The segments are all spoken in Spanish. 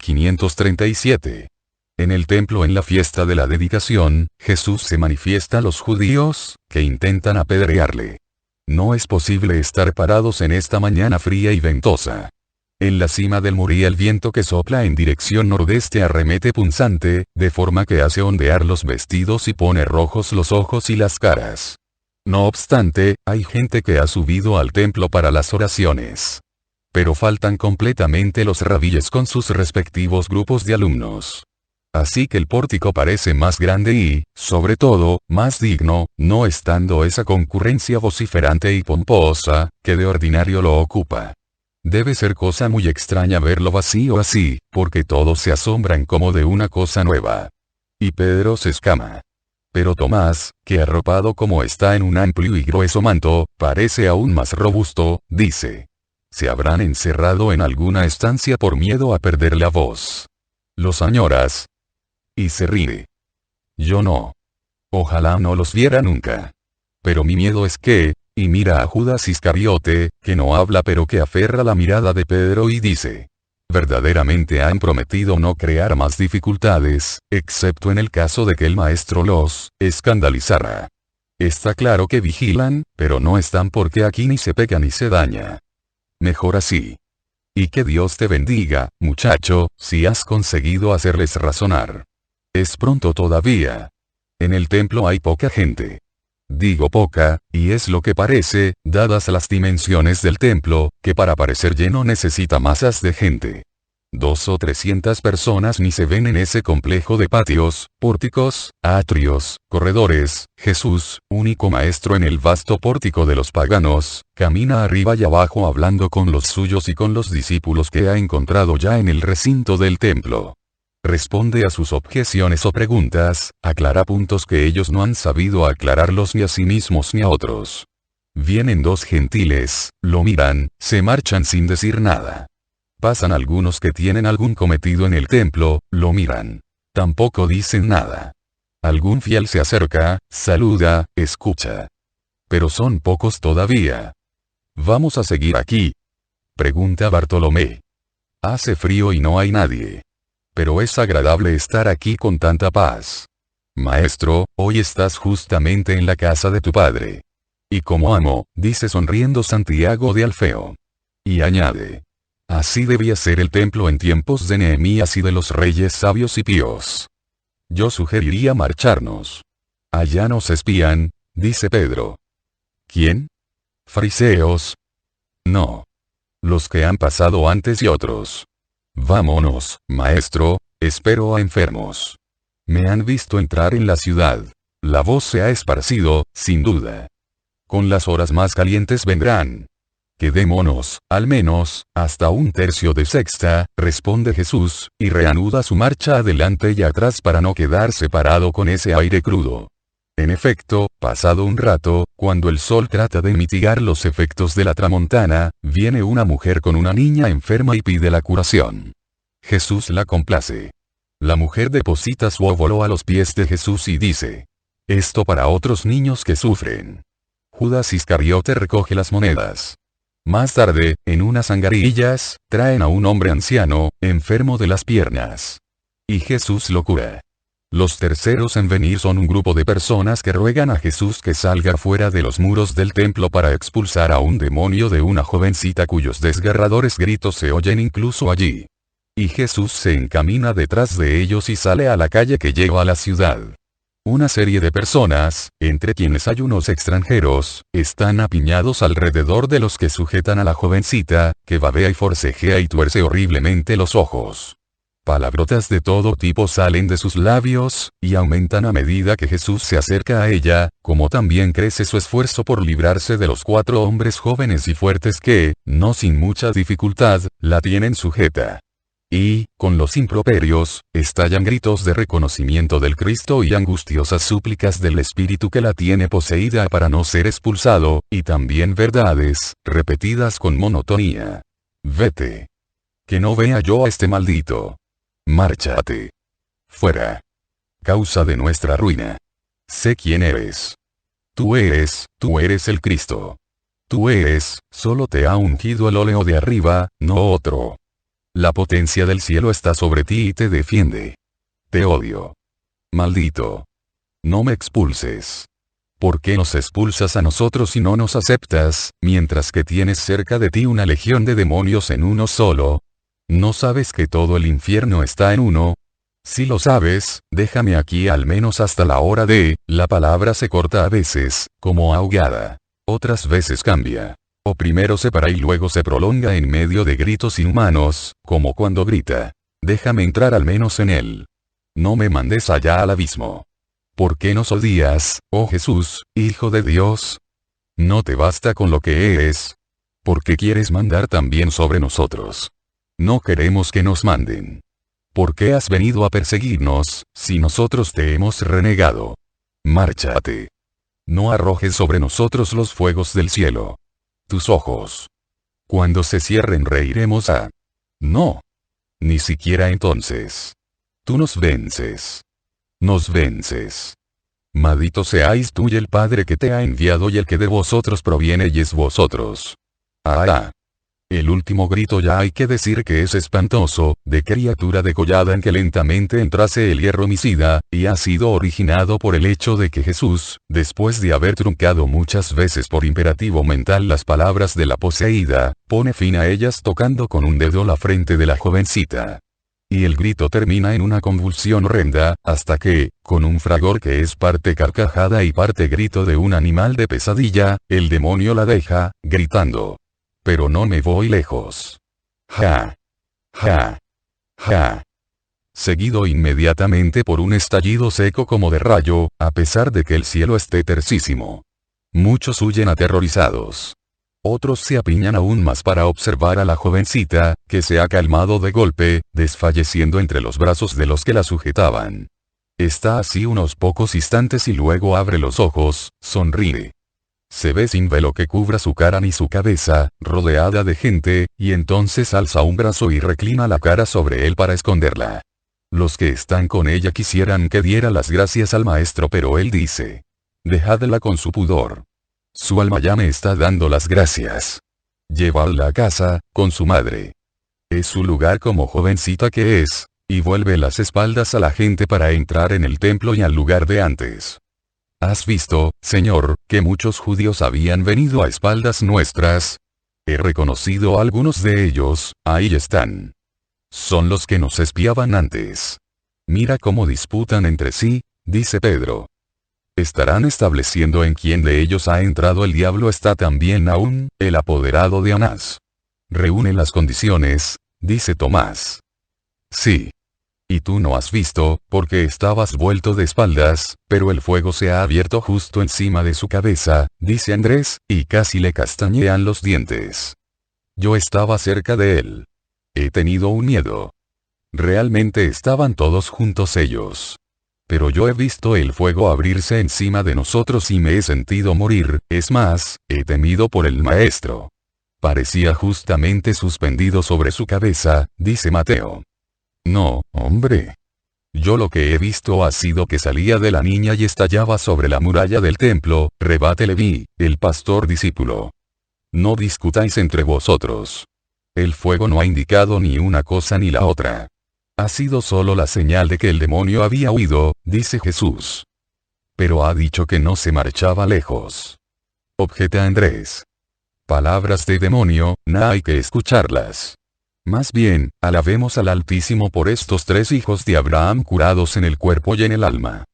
537. En el templo en la fiesta de la dedicación, Jesús se manifiesta a los judíos, que intentan apedrearle. No es posible estar parados en esta mañana fría y ventosa. En la cima del Moría el viento que sopla en dirección nordeste arremete punzante, de forma que hace ondear los vestidos y pone rojos los ojos y las caras. No obstante, hay gente que ha subido al templo para las oraciones. Pero faltan completamente los rabíes con sus respectivos grupos de alumnos. Así que el pórtico parece más grande y, sobre todo, más digno, no estando esa concurrencia vociferante y pomposa, que de ordinario lo ocupa. Debe ser cosa muy extraña verlo vacío así, porque todos se asombran como de una cosa nueva. Y Pedro se escama. Pero Tomás, que arropado como está en un amplio y grueso manto, parece aún más robusto, dice: ¿se habrán encerrado en alguna estancia por miedo a perder la voz? ¿Los añoras? Y se ríe. Yo no. Ojalá no los viera nunca. Pero mi miedo es que, y mira a Judas Iscariote, que no habla pero que aferra la mirada de Pedro y dice: verdaderamente han prometido no crear más dificultades, excepto en el caso de que el maestro los escandalizara. Está claro que vigilan, pero no están porque aquí ni se peca ni se daña. Mejor así. Y que Dios te bendiga, muchacho, si has conseguido hacerles razonar. Es pronto todavía. En el templo hay poca gente. Digo poca, y es lo que parece, dadas las dimensiones del templo, que para parecer lleno necesita masas de gente. 200 o 300 personas ni se ven en ese complejo de patios, pórticos, atrios, corredores. Jesús, único maestro en el vasto pórtico de los paganos, camina arriba y abajo hablando con los suyos y con los discípulos que ha encontrado ya en el recinto del templo. Responde a sus objeciones o preguntas, aclara puntos que ellos no han sabido aclararlos ni a sí mismos ni a otros. Vienen dos gentiles, lo miran, se marchan sin decir nada. Pasan algunos que tienen algún cometido en el templo, lo miran. Tampoco dicen nada. Algún fiel se acerca, saluda, escucha. Pero son pocos todavía. ¿Vamos a seguir aquí?, pregunta Bartolomé. Hace frío y no hay nadie. Pero es agradable estar aquí con tanta paz. Maestro, hoy estás justamente en la casa de tu padre. Y como amo, dice sonriendo Santiago de Alfeo. Y añade: así debía ser el templo en tiempos de Nehemías y de los reyes sabios y píos. Yo sugeriría marcharnos. Allá nos espían, dice Pedro. ¿Quién? ¿Fariseos? No. Los que han pasado antes y otros. Vámonos, maestro, espero a enfermos. Me han visto entrar en la ciudad. La voz se ha esparcido, sin duda. Con las horas más calientes vendrán. Quedémonos, al menos, hasta 1/3 responde Jesús, y reanuda su marcha adelante y atrás para no quedar separado con ese aire crudo. En efecto, pasado un rato, cuando el sol trata de mitigar los efectos de la tramontana, viene una mujer con una niña enferma y pide la curación. Jesús la complace. La mujer deposita su óvulo a los pies de Jesús y dice: esto para otros niños que sufren. Judas Iscariote recoge las monedas. Más tarde, en unas angarillas, traen a un hombre anciano, enfermo de las piernas. Y Jesús lo cura. Los terceros en venir son un grupo de personas que ruegan a Jesús que salga fuera de los muros del templo para expulsar a un demonio de una jovencita cuyos desgarradores gritos se oyen incluso allí. Y Jesús se encamina detrás de ellos y sale a la calle que lleva a la ciudad. Una serie de personas, entre quienes hay unos extranjeros, están apiñados alrededor de los que sujetan a la jovencita, que babea y forcejea y tuerce horriblemente los ojos. Palabrotas de todo tipo salen de sus labios, y aumentan a medida que Jesús se acerca a ella, como también crece su esfuerzo por librarse de los 4 hombres jóvenes y fuertes que, no sin mucha dificultad, la tienen sujeta. Y, con los improperios, estallan gritos de reconocimiento del Cristo y angustiosas súplicas del espíritu que la tiene poseída para no ser expulsado, y también verdades, repetidas con monotonía. Vete. Que no vea yo a este maldito. Márchate. Fuera. Causa de nuestra ruina. Sé quién eres. Tú eres el Cristo. Tú eres, solo te ha ungido el óleo de arriba, no otro. La potencia del cielo está sobre ti y te defiende. Te odio. Maldito. No me expulses. ¿Por qué nos expulsas a nosotros y no nos aceptas, mientras que tienes cerca de ti una legión de demonios en uno solo? ¿No sabes que todo el infierno está en uno? Si lo sabes, déjame aquí al menos hasta la hora de, la palabra se corta a veces, como ahogada. Otras veces cambia. O primero se para y luego se prolonga en medio de gritos inhumanos, como cuando grita. Déjame entrar al menos en él. No me mandes allá al abismo. ¿Por qué nos odias, oh Jesús, Hijo de Dios? ¿No te basta con lo que eres? ¿Por qué quieres mandar también sobre nosotros? No queremos que nos manden. ¿Por qué has venido a perseguirnos, si nosotros te hemos renegado? Márchate. No arrojes sobre nosotros los fuegos del cielo. Tus ojos. Cuando se cierren reiremos a... No. Ni siquiera entonces. Tú nos vences. Nos vences. Maldito seáis tú y el Padre que te ha enviado y el que de vosotros proviene y es vosotros. Ah. El último grito ya hay que decir que es espantoso, de criatura degollada en que lentamente entrase el hierro homicida, y ha sido originado por el hecho de que Jesús, después de haber truncado muchas veces por imperativo mental las palabras de la poseída, pone fin a ellas tocando con un dedo la frente de la jovencita. Y el grito termina en una convulsión horrenda, hasta que, con un fragor que es parte carcajada y parte grito de un animal de pesadilla, el demonio la deja, gritando. Pero no me voy lejos. Ja. Ja. Ja. Seguido inmediatamente por un estallido seco como de rayo, a pesar de que el cielo esté tercísimo. Muchos huyen aterrorizados. Otros se apiñan aún más para observar a la jovencita, que se ha calmado de golpe, desfalleciendo entre los brazos de los que la sujetaban. Está así unos pocos instantes y luego abre los ojos, sonríe. Se ve sin velo que cubra su cara ni su cabeza, rodeada de gente, y entonces alza un brazo y reclina la cara sobre él para esconderla. Los que están con ella quisieran que diera las gracias al maestro, pero él dice: dejadla con su pudor. Su alma ya me está dando las gracias. Llevadla a casa, con su madre. Es su lugar como jovencita que es, y vuelve las espaldas a la gente para entrar en el templo y al lugar de antes. ¿Has visto, Señor, que muchos judíos habían venido a espaldas nuestras? He reconocido a algunos de ellos, ahí están. Son los que nos espiaban antes. Mira cómo disputan entre sí, dice Pedro. Estarán estableciendo en quién de ellos ha entrado el diablo. Está también aún, el apoderado de Anás. Reúne las condiciones, dice Tomás. Sí. Y tú no has visto, porque estabas vuelto de espaldas, pero el fuego se ha abierto justo encima de su cabeza, dice Andrés, y casi le castañean los dientes. Yo estaba cerca de él. He tenido un miedo. Realmente estaban todos juntos ellos. Pero yo he visto el fuego abrirse encima de nosotros y me he sentido morir, es más, he temido por el maestro. Parecía justamente suspendido sobre su cabeza, dice Mateo. No, hombre. Yo lo que he visto ha sido que salía de la niña y estallaba sobre la muralla del templo, rebate Leví, el pastor discípulo. No discutáis entre vosotros. El fuego no ha indicado ni una cosa ni la otra. Ha sido solo la señal de que el demonio había huido, dice Jesús. Pero ha dicho que no se marchaba lejos. Objeta Andrés. Palabras de demonio, no hay que escucharlas. Más bien, alabemos al Altísimo por estos 3 hijos de Abraham curados en el cuerpo y en el alma.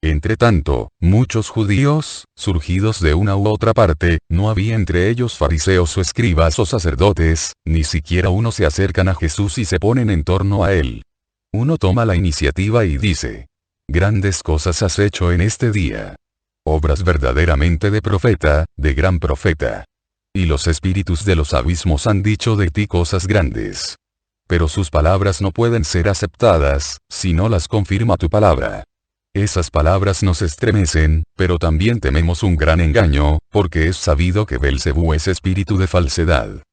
Entretanto, muchos judíos, surgidos de una u otra parte, no había entre ellos fariseos o escribas o sacerdotes, ni siquiera uno, se acercan a Jesús y se ponen en torno a él. Uno toma la iniciativa y dice: grandes cosas has hecho en este día. Obras verdaderamente de profeta, de gran profeta. Y los espíritus de los abismos han dicho de ti cosas grandes. Pero sus palabras no pueden ser aceptadas, si no las confirma tu palabra. Esas palabras nos estremecen, pero también tememos un gran engaño, porque es sabido que Belcebú es espíritu de falsedad.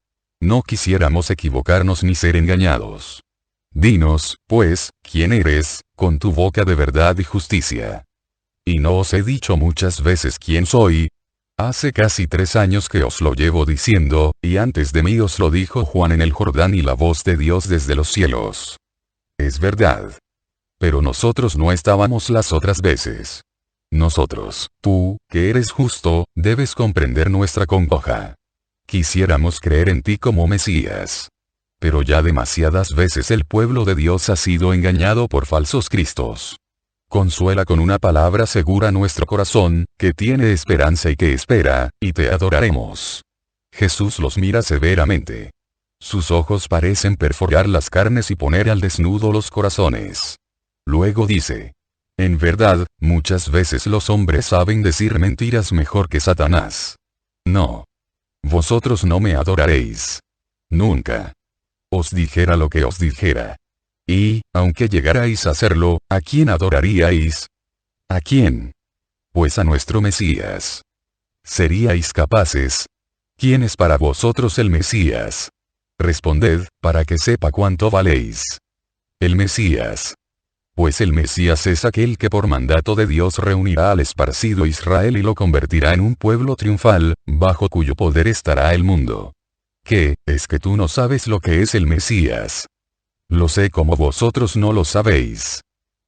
No quisiéramos equivocarnos ni ser engañados. Dinos, pues, quién eres, con tu boca de verdad y justicia. Y no os he dicho muchas veces quién soy. Hace casi 3 años que os lo llevo diciendo, y antes de mí os lo dijo Juan en el Jordán y la voz de Dios desde los cielos. Es verdad. Pero nosotros no estábamos las otras veces. Nosotros, tú, que eres justo, debes comprender nuestra congoja. Quisiéramos creer en ti como Mesías. Pero ya demasiadas veces el pueblo de Dios ha sido engañado por falsos cristos. Consuela con una palabra segura nuestro corazón, que tiene esperanza y que espera, y te adoraremos. Jesús los mira severamente. Sus ojos parecen perforar las carnes y poner al desnudo los corazones. Luego dice: en verdad, muchas veces los hombres saben decir mentiras mejor que Satanás. No. Vosotros no me adoraréis. Nunca. Os dijera lo que os dijera. Y, aunque llegarais a hacerlo, ¿a quién adoraríais? ¿A quién? Pues a nuestro Mesías. ¿Seríais capaces? ¿Quién es para vosotros el Mesías? Responded, para que sepa cuánto valéis. El Mesías. Pues el Mesías es aquel que por mandato de Dios reunirá al esparcido Israel y lo convertirá en un pueblo triunfal, bajo cuyo poder estará el mundo. ¿Qué, es que tú no sabes lo que es el Mesías? Lo sé como vosotros no lo sabéis.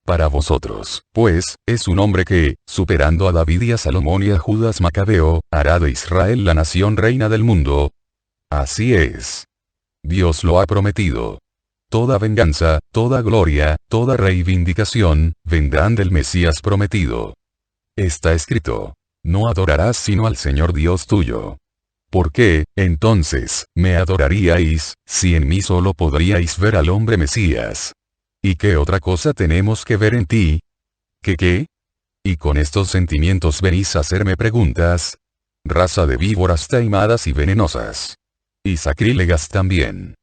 Para vosotros, pues, es un hombre que, superando a David y a Salomón y a Judas Macabeo, hará de Israel la nación reina del mundo. Así es. Dios lo ha prometido. Toda venganza, toda gloria, toda reivindicación, vendrán del Mesías prometido. Está escrito: no adorarás sino al Señor Dios tuyo. ¿Por qué, entonces, me adoraríais, si en mí solo podríais ver al hombre Mesías? ¿Y qué otra cosa tenemos que ver en ti? ¿Qué? ¿Y con estos sentimientos venís a hacerme preguntas? Raza de víboras taimadas y venenosas. Y sacrílegas también.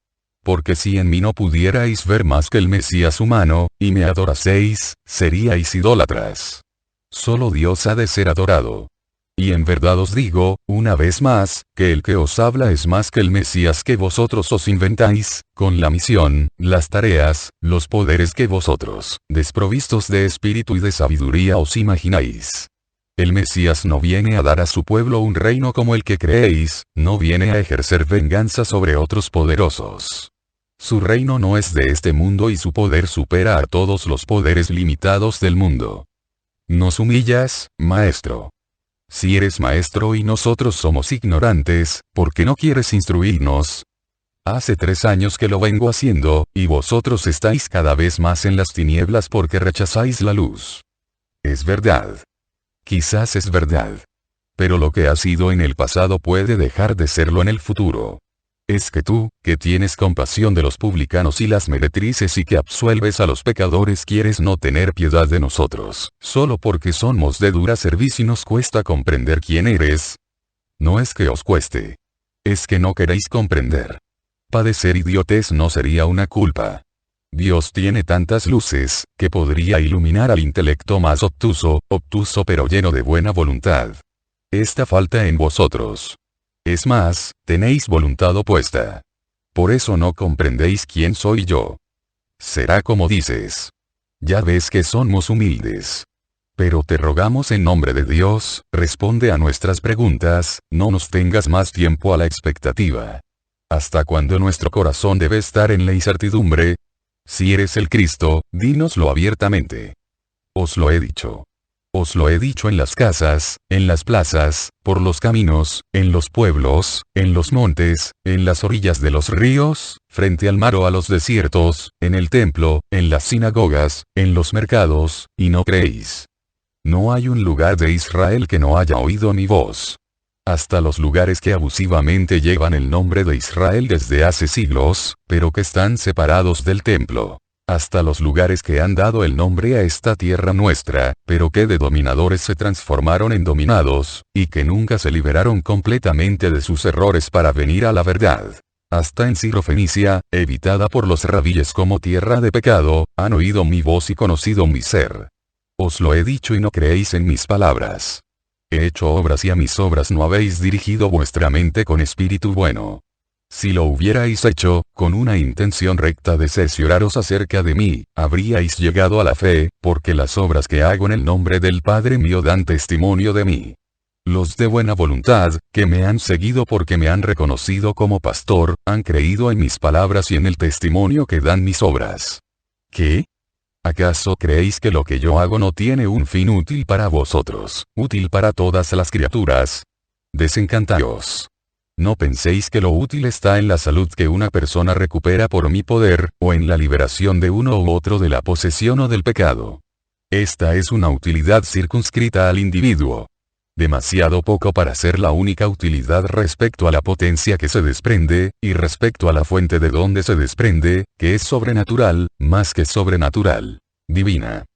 Porque si en mí no pudierais ver más que el Mesías humano, y me adoraseis, seríais idólatras. Solo Dios ha de ser adorado. Y en verdad os digo, una vez más, que el que os habla es más que el Mesías que vosotros os inventáis, con la misión, las tareas, los poderes que vosotros, desprovistos de espíritu y de sabiduría os imagináis. El Mesías no viene a dar a su pueblo un reino como el que creéis, no viene a ejercer venganza sobre otros poderosos. Su reino no es de este mundo y su poder supera a todos los poderes limitados del mundo. ¿Nos humillas, maestro? Si eres maestro y nosotros somos ignorantes, ¿por qué no quieres instruirnos? Hace 3 años que lo vengo haciendo, y vosotros estáis cada vez más en las tinieblas porque rechazáis la luz. Es verdad. Quizás es verdad. Pero lo que ha sido en el pasado puede dejar de serlo en el futuro. Es que tú, que tienes compasión de los publicanos y las meretrices y que absuelves a los pecadores, quieres no tener piedad de nosotros, solo porque somos de dura cerviz y nos cuesta comprender quién eres. No es que os cueste. Es que no queréis comprender. Padecer idiotez no sería una culpa. Dios tiene tantas luces, que podría iluminar al intelecto más obtuso pero lleno de buena voluntad. Esta falta en vosotros. Es más, tenéis voluntad opuesta. Por eso no comprendéis quién soy yo. Será como dices. Ya ves que somos humildes. Pero te rogamos en nombre de Dios, responde a nuestras preguntas, no nos tengas más tiempo a la expectativa. ¿Hasta cuándo nuestro corazón debe estar en la incertidumbre? Si eres el Cristo, dínoslo abiertamente. Os lo he dicho. Os lo he dicho en las casas, en las plazas, por los caminos, en los pueblos, en los montes, en las orillas de los ríos, frente al mar o a los desiertos, en el templo, en las sinagogas, en los mercados, y no creéis. No hay un lugar de Israel que no haya oído mi voz. Hasta los lugares que abusivamente llevan el nombre de Israel desde hace siglos, pero que están separados del templo. Hasta los lugares que han dado el nombre a esta tierra nuestra, pero que de dominadores se transformaron en dominados, y que nunca se liberaron completamente de sus errores para venir a la verdad. Hasta en Sirofenicia, evitada por los rabíes como tierra de pecado, han oído mi voz y conocido mi ser. Os lo he dicho y no creéis en mis palabras. He hecho obras y a mis obras no habéis dirigido vuestra mente con espíritu bueno. Si lo hubierais hecho, con una intención recta de cercioraros acerca de mí, habríais llegado a la fe, porque las obras que hago en el nombre del Padre mío dan testimonio de mí. Los de buena voluntad, que me han seguido porque me han reconocido como pastor, han creído en mis palabras y en el testimonio que dan mis obras. ¿Qué? ¿Acaso creéis que lo que yo hago no tiene un fin útil para vosotros, útil para todas las criaturas? Desencantaos. No penséis que lo útil está en la salud que una persona recupera por mi poder, o en la liberación de uno u otro de la posesión o del pecado. Esta es una utilidad circunscrita al individuo. Demasiado poco para ser la única utilidad respecto a la potencia que se desprende, y respecto a la fuente de donde se desprende, que es sobrenatural, más que sobrenatural. Divina.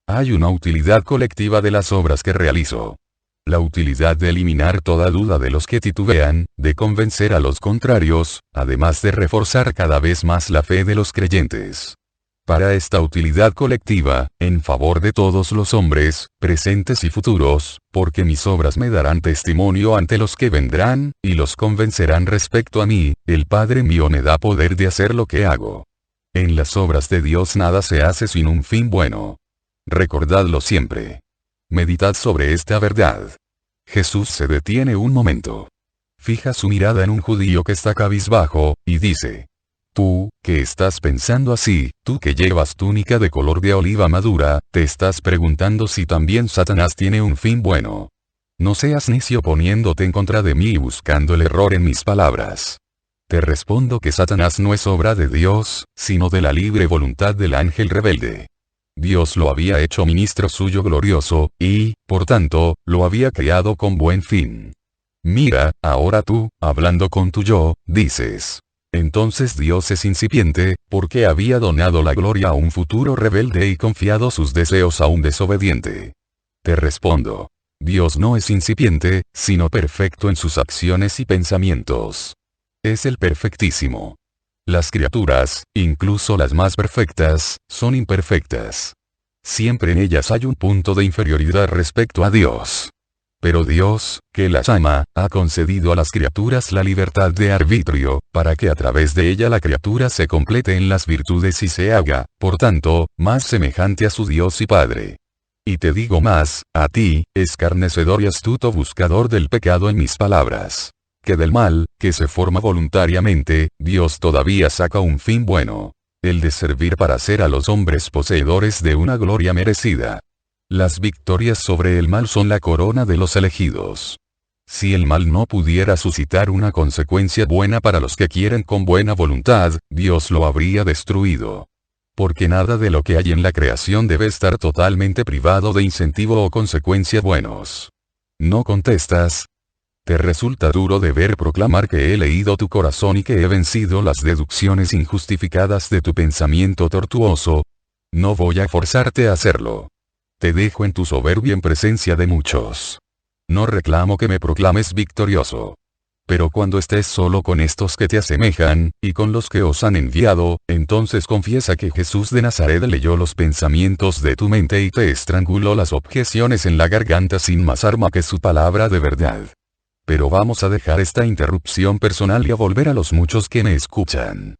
Hay una utilidad colectiva de las obras que realizo. La utilidad de eliminar toda duda de los que titubean, de convencer a los contrarios, además de reforzar cada vez más la fe de los creyentes. Para esta utilidad colectiva, en favor de todos los hombres, presentes y futuros, porque mis obras me darán testimonio ante los que vendrán, y los convencerán respecto a mí, el Padre mío me da poder de hacer lo que hago. En las obras de Dios nada se hace sin un fin bueno. Recordadlo siempre. Meditad sobre esta verdad. Jesús se detiene un momento. Fija su mirada en un judío que está cabizbajo, y dice: Tú, que estás pensando así, tú que llevas túnica de color de oliva madura, te estás preguntando si también Satanás tiene un fin bueno. No seas necio poniéndote en contra de mí y buscando el error en mis palabras. Te respondo que Satanás no es obra de Dios, sino de la libre voluntad del ángel rebelde. Dios lo había hecho ministro suyo glorioso, y, por tanto, lo había creado con buen fin. Mira, ahora tú, hablando con tu yo, dices: entonces Dios es incipiente, porque había donado la gloria a un futuro rebelde y confiado sus deseos a un desobediente. Te respondo: Dios no es incipiente, sino perfecto en sus acciones y pensamientos. Es el perfectísimo. Las criaturas, incluso las más perfectas, son imperfectas. Siempre en ellas hay un punto de inferioridad respecto a Dios. Pero Dios, que las ama, ha concedido a las criaturas la libertad de arbitrio, para que a través de ella la criatura se complete en las virtudes y se haga, por tanto, más semejante a su Dios y Padre. Y te digo más, a ti, escarnecedor y astuto buscador del pecado en mis palabras, que del mal, que se forma voluntariamente, Dios todavía saca un fin bueno, el de servir para hacer a los hombres poseedores de una gloria merecida. Las victorias sobre el mal son la corona de los elegidos. Si el mal no pudiera suscitar una consecuencia buena para los que quieren con buena voluntad, Dios lo habría destruido. Porque nada de lo que hay en la creación debe estar totalmente privado de incentivo o consecuencia buenos. ¿No contestas? ¿Te resulta duro deber proclamar que he leído tu corazón y que he vencido las deducciones injustificadas de tu pensamiento tortuoso? No voy a forzarte a hacerlo. Te dejo en tu soberbia en presencia de muchos. No reclamo que me proclames victorioso. Pero cuando estés solo con estos que te asemejan, y con los que os han enviado, entonces confiesa que Jesús de Nazaret leyó los pensamientos de tu mente y te estranguló las objeciones en la garganta sin más arma que su palabra de verdad. Pero vamos a dejar esta interrupción personal y a volver a los muchos que me escuchan.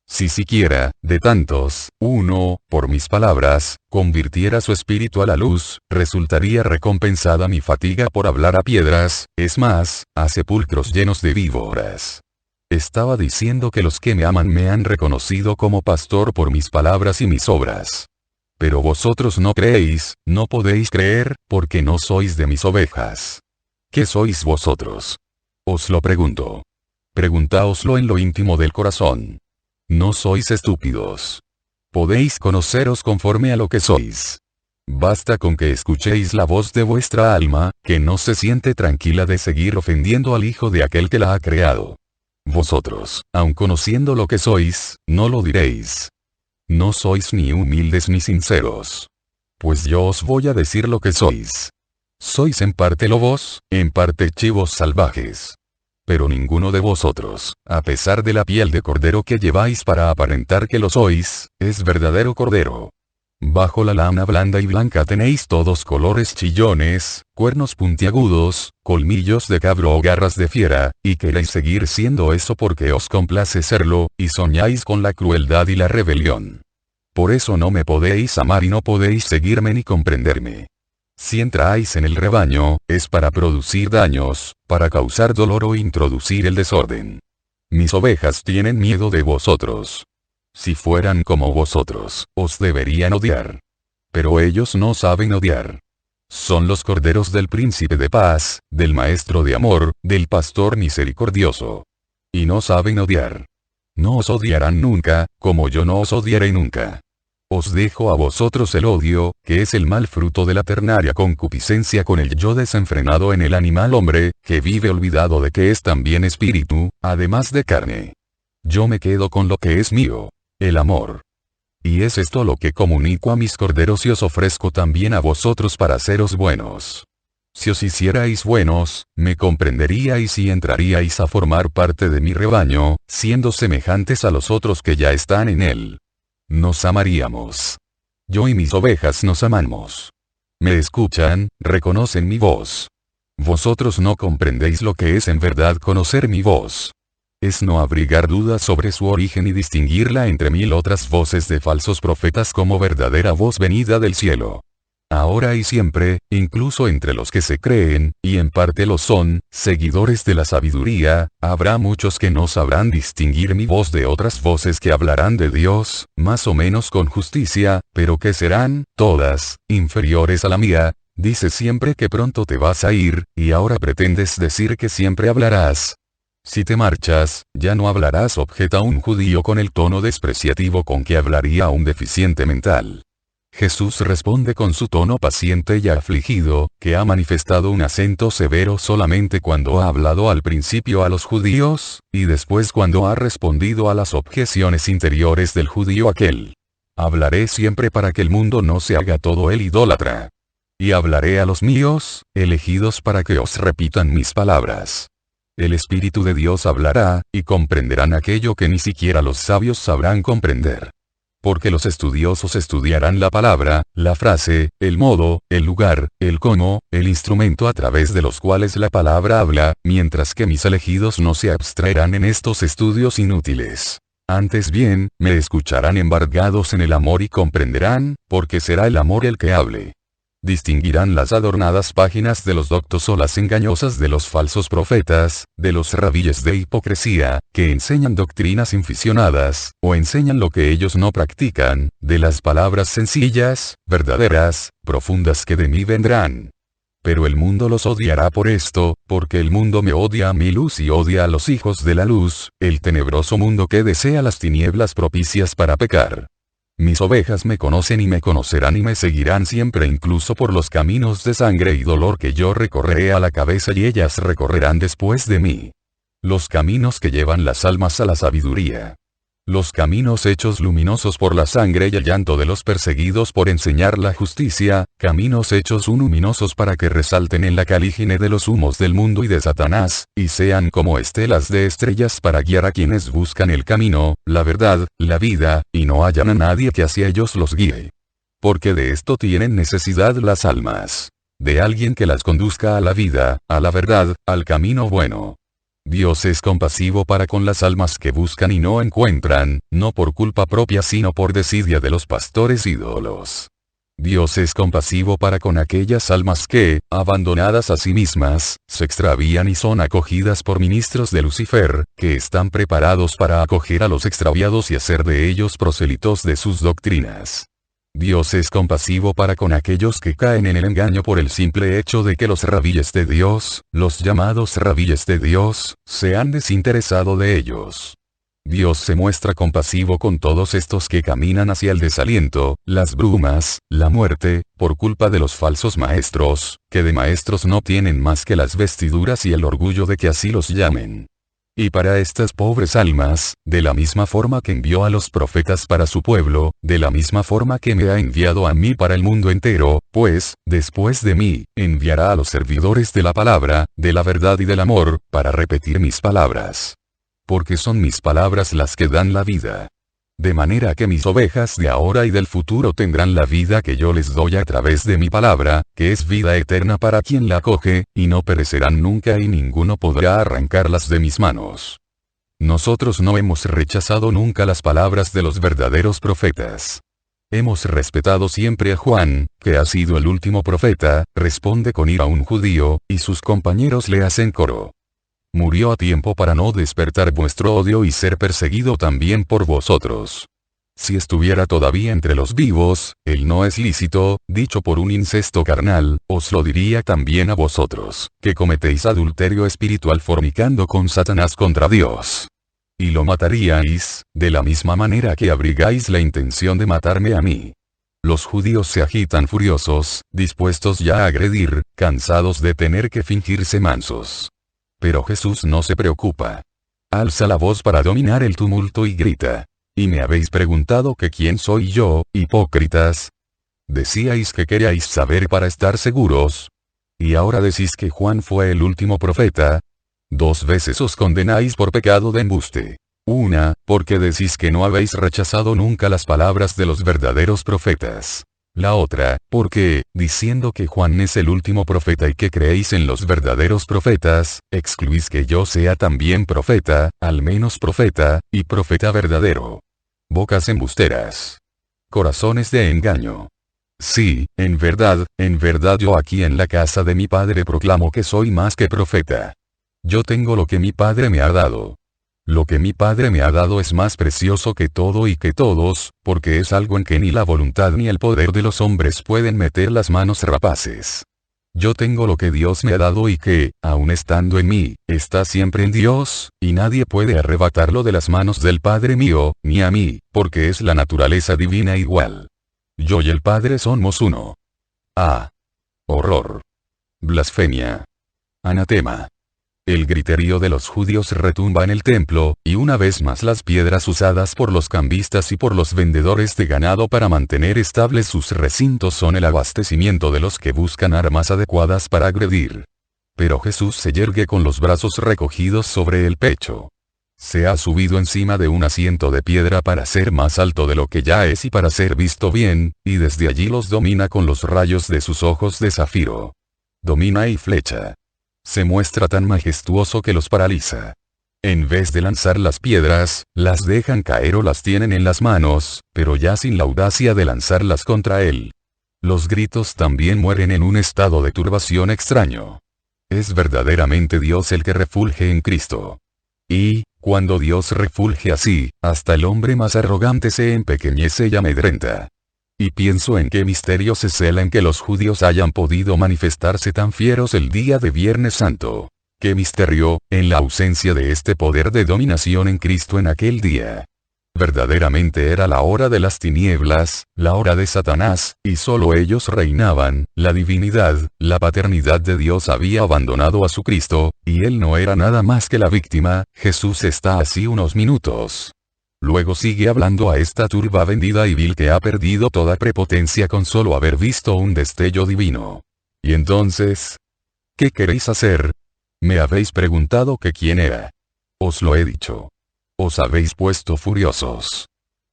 Si siquiera, de tantos, uno, por mis palabras, convirtiera su espíritu a la luz, resultaría recompensada mi fatiga por hablar a piedras, es más, a sepulcros llenos de víboras. Estaba diciendo que los que me aman me han reconocido como pastor por mis palabras y mis obras. Pero vosotros no creéis, no podéis creer, porque no sois de mis ovejas. ¿Qué sois vosotros? Os lo pregunto. Preguntáoslo en lo íntimo del corazón. No sois estúpidos. Podéis conoceros conforme a lo que sois. Basta con que escuchéis la voz de vuestra alma, que no se siente tranquila de seguir ofendiendo al Hijo de aquel que la ha creado. Vosotros, aun conociendo lo que sois, no lo diréis. No sois ni humildes ni sinceros. Pues yo os voy a decir lo que sois. Sois en parte lobos, en parte chivos salvajes. Pero ninguno de vosotros, a pesar de la piel de cordero que lleváis para aparentar que lo sois, es verdadero cordero. Bajo la lana blanda y blanca tenéis todos colores chillones, cuernos puntiagudos, colmillos de cabro o garras de fiera, y queréis seguir siendo eso porque os complace serlo, y soñáis con la crueldad y la rebelión. Por eso no me podéis amar y no podéis seguirme ni comprenderme. Si entráis en el rebaño, es para producir daños, para causar dolor o introducir el desorden. Mis ovejas tienen miedo de vosotros. Si fueran como vosotros, os deberían odiar. Pero ellos no saben odiar. Son los corderos del príncipe de paz, del maestro de amor, del pastor misericordioso. Y no saben odiar. No os odiarán nunca, como yo no os odiaré nunca. Os dejo a vosotros el odio, que es el mal fruto de la ternaria concupiscencia con el yo desenfrenado en el animal hombre, que vive olvidado de que es también espíritu, además de carne. Yo me quedo con lo que es mío, el amor. Y es esto lo que comunico a mis corderos y os ofrezco también a vosotros para haceros buenos. Si os hicierais buenos, me comprenderíais y entraríais a formar parte de mi rebaño, siendo semejantes a los otros que ya están en él. Nos amaríamos. Yo y mis ovejas nos amamos. Me escuchan, reconocen mi voz. Vosotros no comprendéis lo que es en verdad conocer mi voz. Es no abrigar dudas sobre su origen y distinguirla entre 1000 otras voces de falsos profetas como verdadera voz venida del cielo. Ahora y siempre, incluso entre los que se creen, y en parte lo son, seguidores de la sabiduría, habrá muchos que no sabrán distinguir mi voz de otras voces que hablarán de Dios, más o menos con justicia, pero que serán, todas, inferiores a la mía. Dice siempre que pronto te vas a ir, y ahora pretendes decir que siempre hablarás. Si te marchas, ya no hablarás, objeta un judío con el tono despreciativo con que hablaría un deficiente mental. Jesús responde con su tono paciente y afligido, que ha manifestado un acento severo solamente cuando ha hablado al principio a los judíos, y después cuando ha respondido a las objeciones interiores del judío aquel. Hablaré siempre para que el mundo no se haga todo él idólatra. Y hablaré a los míos, elegidos para que os repitan mis palabras. El Espíritu de Dios hablará, y comprenderán aquello que ni siquiera los sabios sabrán comprender. Porque los estudiosos estudiarán la palabra, la frase, el modo, el lugar, el cómo, el instrumento a través de los cuales la palabra habla, mientras que mis elegidos no se abstraerán en estos estudios inútiles. Antes bien, me escucharán embargados en el amor y comprenderán, porque será el amor el que hable. Distinguirán las adornadas páginas de los doctos o las engañosas de los falsos profetas, de los rabilles de hipocresía, que enseñan doctrinas inficionadas, o enseñan lo que ellos no practican, de las palabras sencillas, verdaderas, profundas que de mí vendrán. Pero el mundo los odiará por esto, porque el mundo me odia a mi luz y odia a los hijos de la luz, el tenebroso mundo que desea las tinieblas propicias para pecar. Mis ovejas me conocen y me conocerán y me seguirán siempre incluso por los caminos de sangre y dolor que yo recorreré a la cabeza y ellas recorrerán después de mí. Los caminos que llevan las almas a la sabiduría. Los caminos hechos luminosos por la sangre y el llanto de los perseguidos por enseñar la justicia, caminos hechos luminosos para que resalten en la calígine de los humos del mundo y de Satanás, y sean como estelas de estrellas para guiar a quienes buscan el camino, la verdad, la vida, y no hallan a nadie que hacia ellos los guíe. Porque de esto tienen necesidad las almas. De alguien que las conduzca a la vida, a la verdad, al camino bueno. Dios es compasivo para con las almas que buscan y no encuentran, no por culpa propia sino por desidia de los pastores ídolos. Dios es compasivo para con aquellas almas que, abandonadas a sí mismas, se extravían y son acogidas por ministros de Lucifer, que están preparados para acoger a los extraviados y hacer de ellos prosélitos de sus doctrinas. Dios es compasivo para con aquellos que caen en el engaño por el simple hecho de que los rabilles de Dios, los llamados rabilles de Dios, se han desinteresado de ellos. Dios se muestra compasivo con todos estos que caminan hacia el desaliento, las brumas, la muerte, por culpa de los falsos maestros, que de maestros no tienen más que las vestiduras y el orgullo de que así los llamen. Y para estas pobres almas, de la misma forma que envió a los profetas para su pueblo, de la misma forma que me ha enviado a mí para el mundo entero, pues, después de mí, enviará a los servidores de la palabra, de la verdad y del amor, para repetir mis palabras. Porque son mis palabras las que dan la vida. De manera que mis ovejas de ahora y del futuro tendrán la vida que yo les doy a través de mi palabra, que es vida eterna para quien la acoge, y no perecerán nunca y ninguno podrá arrancarlas de mis manos. Nosotros no hemos rechazado nunca las palabras de los verdaderos profetas. Hemos respetado siempre a Juan, que ha sido el último profeta, responde con ira un judío, y sus compañeros le hacen coro. Murió a tiempo para no despertar vuestro odio y ser perseguido también por vosotros. Si estuviera todavía entre los vivos, él no es lícito, dicho por un incesto carnal, os lo diría también a vosotros, que cometéis adulterio espiritual fornicando con Satanás contra Dios. Y lo mataríais, de la misma manera que abrigáis la intención de matarme a mí. Los judíos se agitan furiosos, dispuestos ya a agredir, cansados de tener que fingirse mansos. Pero Jesús no se preocupa. Alza la voz para dominar el tumulto y grita. ¿Y me habéis preguntado que quién soy yo, hipócritas? Decíais que queríais saber para estar seguros. ¿Y ahora decís que Juan fue el último profeta? 2 veces os condenáis por pecado de embuste. Una, porque decís que no habéis rechazado nunca las palabras de los verdaderos profetas. La otra, porque, diciendo que Juan es el último profeta y que creéis en los verdaderos profetas, excluís que yo sea también profeta, al menos profeta, y profeta verdadero. Bocas embusteras. Corazones de engaño. Sí, en verdad yo aquí en la casa de mi padre proclamo que soy más que profeta. Yo tengo lo que mi padre me ha dado. Lo que mi padre me ha dado es más precioso que todo y que todos, porque es algo en que ni la voluntad ni el poder de los hombres pueden meter las manos rapaces. Yo tengo lo que Dios me ha dado y que, aun estando en mí, está siempre en Dios, y nadie puede arrebatarlo de las manos del Padre mío, ni a mí, porque es la naturaleza divina igual. Yo y el Padre somos uno. ¡Ah! Horror. Blasfemia. Anatema. El griterío de los judíos retumba en el templo, y una vez más las piedras usadas por los cambistas y por los vendedores de ganado para mantener estables sus recintos son el abastecimiento de los que buscan armas adecuadas para agredir. Pero Jesús se yergue con los brazos recogidos sobre el pecho. Se ha subido encima de un asiento de piedra para ser más alto de lo que ya es y para ser visto bien, y desde allí los domina con los rayos de sus ojos de zafiro. Domina y flecha. Se muestra tan majestuoso que los paraliza. En vez de lanzar las piedras, las dejan caer o las tienen en las manos, pero ya sin la audacia de lanzarlas contra él. Los gritos también mueren en un estado de turbación extraño. Es verdaderamente Dios el que refulge en Cristo. Y, cuando Dios refulge así, hasta el hombre más arrogante se empequeñece y amedrenta. Y pienso en qué misterio se cela en que los judíos hayan podido manifestarse tan fieros el día de Viernes Santo. Qué misterio, en la ausencia de este poder de dominación en Cristo en aquel día. Verdaderamente era la hora de las tinieblas, la hora de Satanás, y solo ellos reinaban, la divinidad, la paternidad de Dios había abandonado a su Cristo, y él no era nada más que la víctima. Jesús está así unos minutos. Luego sigue hablando a esta turba vendida y vil que ha perdido toda prepotencia con solo haber visto un destello divino. Y entonces, ¿qué queréis hacer? Me habéis preguntado que quién era. Os lo he dicho. Os habéis puesto furiosos.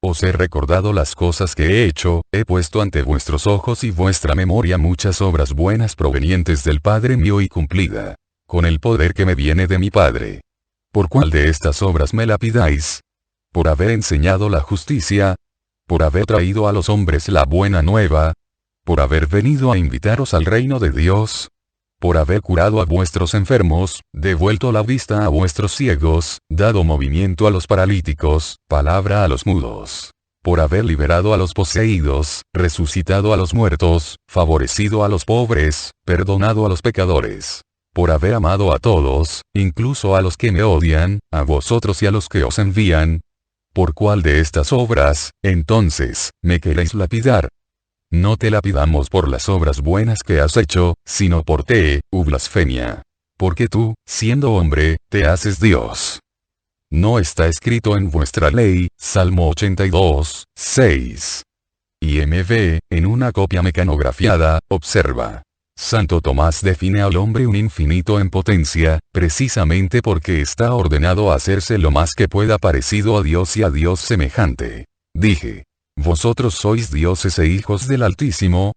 Os he recordado las cosas que he hecho, he puesto ante vuestros ojos y vuestra memoria muchas obras buenas provenientes del Padre mío y cumplida, con el poder que me viene de mi Padre. ¿Por cuál de estas obras me lapidáis? ¿Por haber enseñado la justicia? ¿Por haber traído a los hombres la buena nueva? ¿Por haber venido a invitaros al reino de Dios? ¿Por haber curado a vuestros enfermos, devuelto la vista a vuestros ciegos, dado movimiento a los paralíticos, palabra a los mudos? ¿Por haber liberado a los poseídos, resucitado a los muertos, favorecido a los pobres, perdonado a los pecadores? ¿Por haber amado a todos, incluso a los que me odian, a vosotros y a los que os envían? ¿Por cuál de estas obras, entonces, me queréis lapidar? No te lapidamos por las obras buenas que has hecho, sino por blasfemia. Porque tú, siendo hombre, te haces Dios. No está escrito en vuestra ley, Salmo 82, 6. IMV, en una copia mecanografiada, observa. Santo Tomás define al hombre un infinito en potencia, precisamente porque está ordenado a hacerse lo más que pueda parecido a Dios y a Dios semejante. Dije. Vosotros sois dioses e hijos del Altísimo.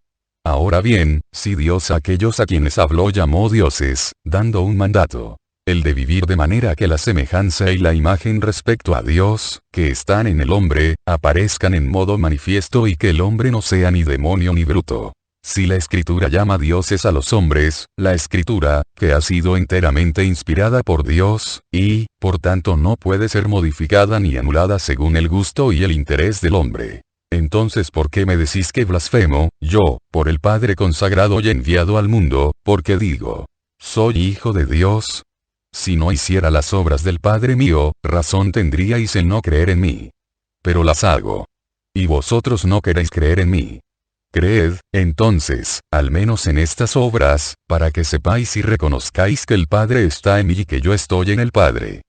Ahora bien, si Dios a aquellos a quienes habló llamó dioses, dando un mandato. el de vivir de manera que la semejanza y la imagen respecto a Dios, que están en el hombre, aparezcan en modo manifiesto y que el hombre no sea ni demonio ni bruto. Si la Escritura llama dioses a los hombres, la Escritura, que ha sido enteramente inspirada por Dios, y, por tanto no puede ser modificada ni anulada según el gusto y el interés del hombre. Entonces, ¿por qué me decís que blasfemo, yo, por el Padre consagrado y enviado al mundo, porque digo, soy hijo de Dios? Si no hiciera las obras del Padre mío, razón tendríais en no creer en mí. Pero las hago. Y vosotros no queréis creer en mí. Creed, entonces, al menos en estas obras, para que sepáis y reconozcáis que el Padre está en mí y que yo estoy en el Padre.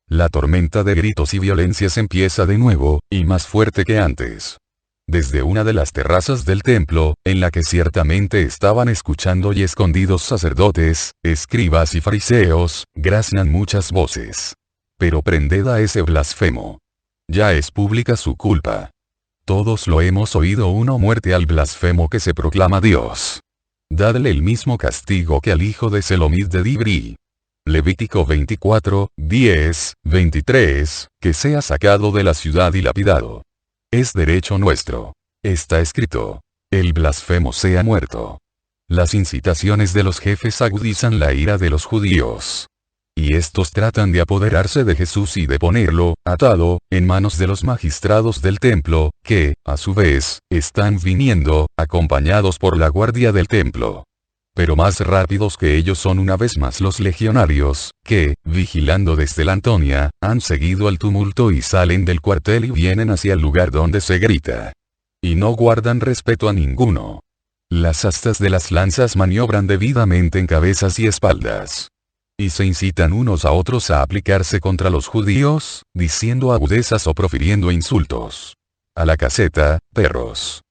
La tormenta de gritos y violencias empieza de nuevo, y más fuerte que antes. Desde una de las terrazas del templo, en la que ciertamente estaban escuchando y escondidos sacerdotes, escribas y fariseos, graznan muchas voces. Pero prended a ese blasfemo. Ya es pública su culpa. Todos lo hemos oído, uno muerte al blasfemo que se proclama Dios. Dadle el mismo castigo que al hijo de Selomit de Dibri. Levítico 24, 10, 23, que sea sacado de la ciudad y lapidado. Es derecho nuestro. Está escrito. El blasfemo sea muerto. Las incitaciones de los jefes agudizan la ira de los judíos. Y estos tratan de apoderarse de Jesús y de ponerlo, atado, en manos de los magistrados del templo, que, a su vez, están viniendo, acompañados por la guardia del templo. Pero más rápidos que ellos son una vez más los legionarios, que, vigilando desde la Antonia, han seguido el tumulto y salen del cuartel y vienen hacia el lugar donde se grita. Y no guardan respeto a ninguno. Las astas de las lanzas maniobran debidamente en cabezas y espaldas. Y se incitan unos a otros a aplicarse contra los judíos, diciendo agudezas o profiriendo insultos. A la caseta, perros.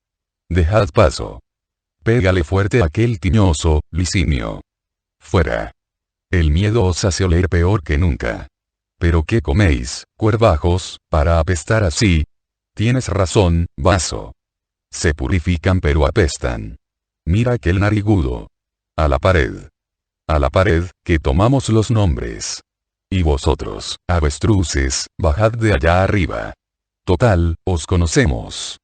Dejad paso. Pégale fuerte a aquel tiñoso, Licinio. Fuera. El miedo os hace oler peor que nunca. ¿Pero qué coméis, cuervajos, para apestar así? Tienes razón, vaso. Se purifican pero apestan. Mira aquel narigudo. A la pared. A la pared, que tomamos los nombres. Y vosotros, avestruces, bajad de allá arriba. Total, os conocemos.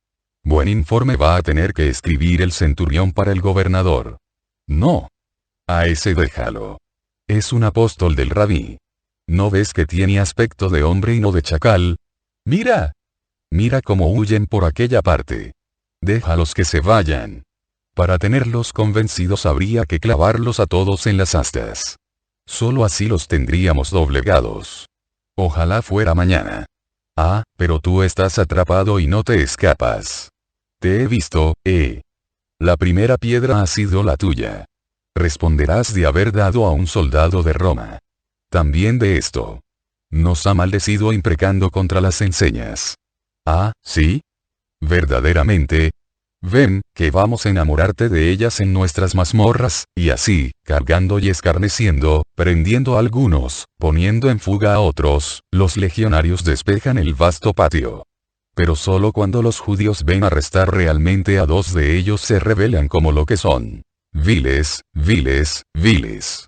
Buen informe va a tener que escribir el centurión para el gobernador. No. A ese déjalo. Es un apóstol del rabí. ¿No ves que tiene aspecto de hombre y no de chacal? Mira. Mira cómo huyen por aquella parte. Déjalos que se vayan. Para tenerlos convencidos habría que clavarlos a todos en las astas. Solo así los tendríamos doblegados. Ojalá fuera mañana. Ah, pero tú estás atrapado y no te escapas. Te he visto, La primera piedra ha sido la tuya. Responderás de haber dado a un soldado de Roma. También de esto. Nos ha maldecido imprecando contra las enseñas. Ah, ¿sí? Verdaderamente. Ven, que vamos a enamorarte de ellas en nuestras mazmorras, y así, cargando y escarneciendo, prendiendo a algunos, poniendo en fuga a otros, los legionarios despejan el vasto patio. Pero solo cuando los judíos ven arrestar realmente a dos de ellos se rebelan como lo que son. Viles, viles, viles.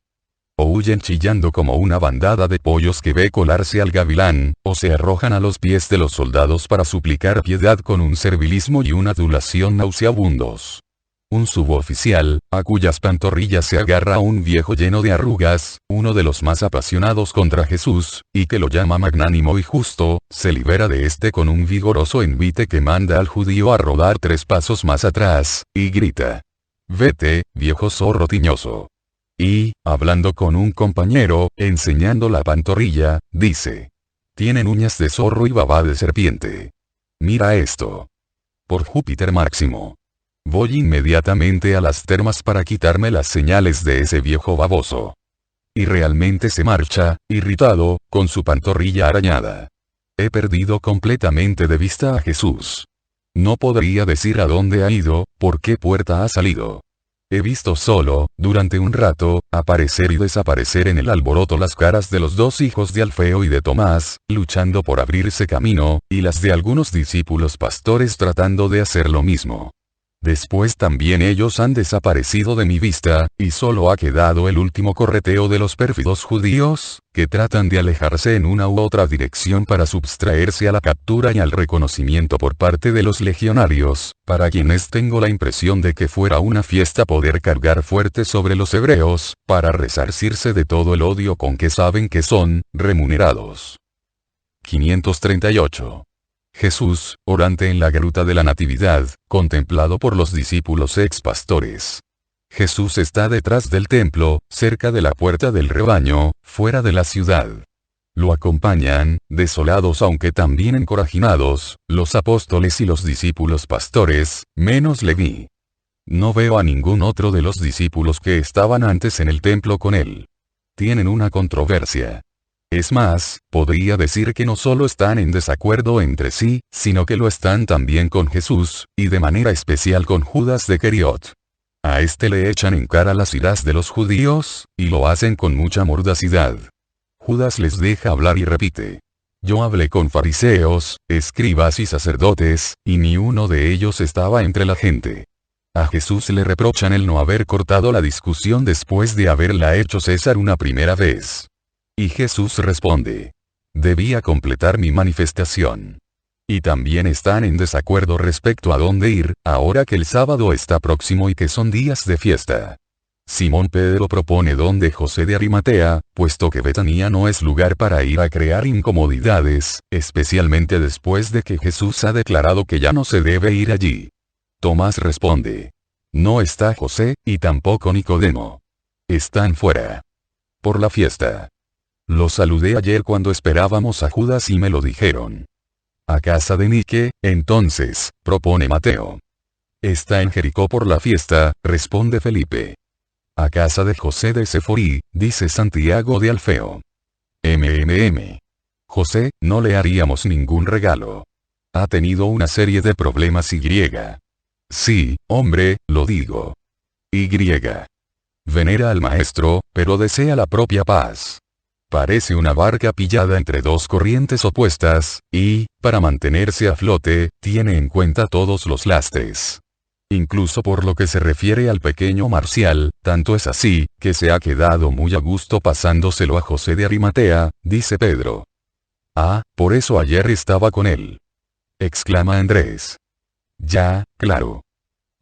O huyen chillando como una bandada de pollos que ve colarse al gavilán, o se arrojan a los pies de los soldados para suplicar piedad con un servilismo y una adulación nauseabundos. Un suboficial, a cuyas pantorrillas se agarra un viejo lleno de arrugas, uno de los más apasionados contra Jesús, y que lo llama magnánimo y justo, se libera de este con un vigoroso envite que manda al judío a rodar 3 pasos más atrás, y grita. Vete, viejo zorro tiñoso. Y, hablando con un compañero, enseñando la pantorrilla, dice. Tienen uñas de zorro y baba de serpiente. Mira esto. Por Júpiter Máximo. Voy inmediatamente a las termas para quitarme las señales de ese viejo baboso. Y realmente se marcha, irritado, con su pantorrilla arañada. He perdido completamente de vista a Jesús. No podría decir a dónde ha ido, por qué puerta ha salido. He visto solo, durante un rato, aparecer y desaparecer en el alboroto las caras de los 2 hijos de Alfeo y de Tomás, luchando por abrirse camino, y las de algunos discípulos pastores tratando de hacer lo mismo. Después también ellos han desaparecido de mi vista, y solo ha quedado el último correteo de los pérfidos judíos, que tratan de alejarse en una u otra dirección para subtraerse a la captura y al reconocimiento por parte de los legionarios, para quienes tengo la impresión de que fuera una fiesta poder cargar fuerte sobre los hebreos, para resarcirse de todo el odio con que saben que son remunerados. 538. Jesús, orante en la gruta de la Natividad, contemplado por los discípulos ex pastores. Jesús está detrás del templo, cerca de la puerta del rebaño, fuera de la ciudad. Lo acompañan, desolados aunque también encorajinados, los apóstoles y los discípulos pastores, menos Leví. No veo a ningún otro de los discípulos que estaban antes en el templo con él. Tienen una controversia. Es más, podría decir que no solo están en desacuerdo entre sí, sino que lo están también con Jesús, y de manera especial con Judas de Queriot. A este le echan en cara las iras de los judíos, y lo hacen con mucha mordacidad. Judas les deja hablar y repite: yo hablé con fariseos, escribas y sacerdotes, y ni uno de ellos estaba entre la gente. A Jesús le reprochan el no haber cortado la discusión después de haberla hecho César una primera vez. Y Jesús responde: debía completar mi manifestación. Y también están en desacuerdo respecto a dónde ir, ahora que el sábado está próximo y que son días de fiesta. Simón Pedro propone donde José de Arimatea, puesto que Betanía no es lugar para ir a crear incomodidades, especialmente después de que Jesús ha declarado que ya no se debe ir allí. Tomás responde: no está José, y tampoco Nicodemo. Están fuera. Por la fiesta. Los saludé ayer cuando esperábamos a Judas y me lo dijeron. A casa de Nique, entonces, propone Mateo. Está en Jericó por la fiesta, responde Felipe. A casa de José de Seforí, dice Santiago de Alfeo. José, no le haríamos ningún regalo. Ha tenido una serie de problemas y. Sí, hombre, lo digo. Y. Venera al maestro, pero desea la propia paz. Parece una barca pillada entre dos corrientes opuestas, y, para mantenerse a flote, tiene en cuenta todos los lastres. Incluso por lo que se refiere al pequeño Marcial, tanto es así, que se ha quedado muy a gusto pasándoselo a José de Arimatea, dice Pedro. Ah, por eso ayer estaba con él. Exclama Andrés. Ya, claro.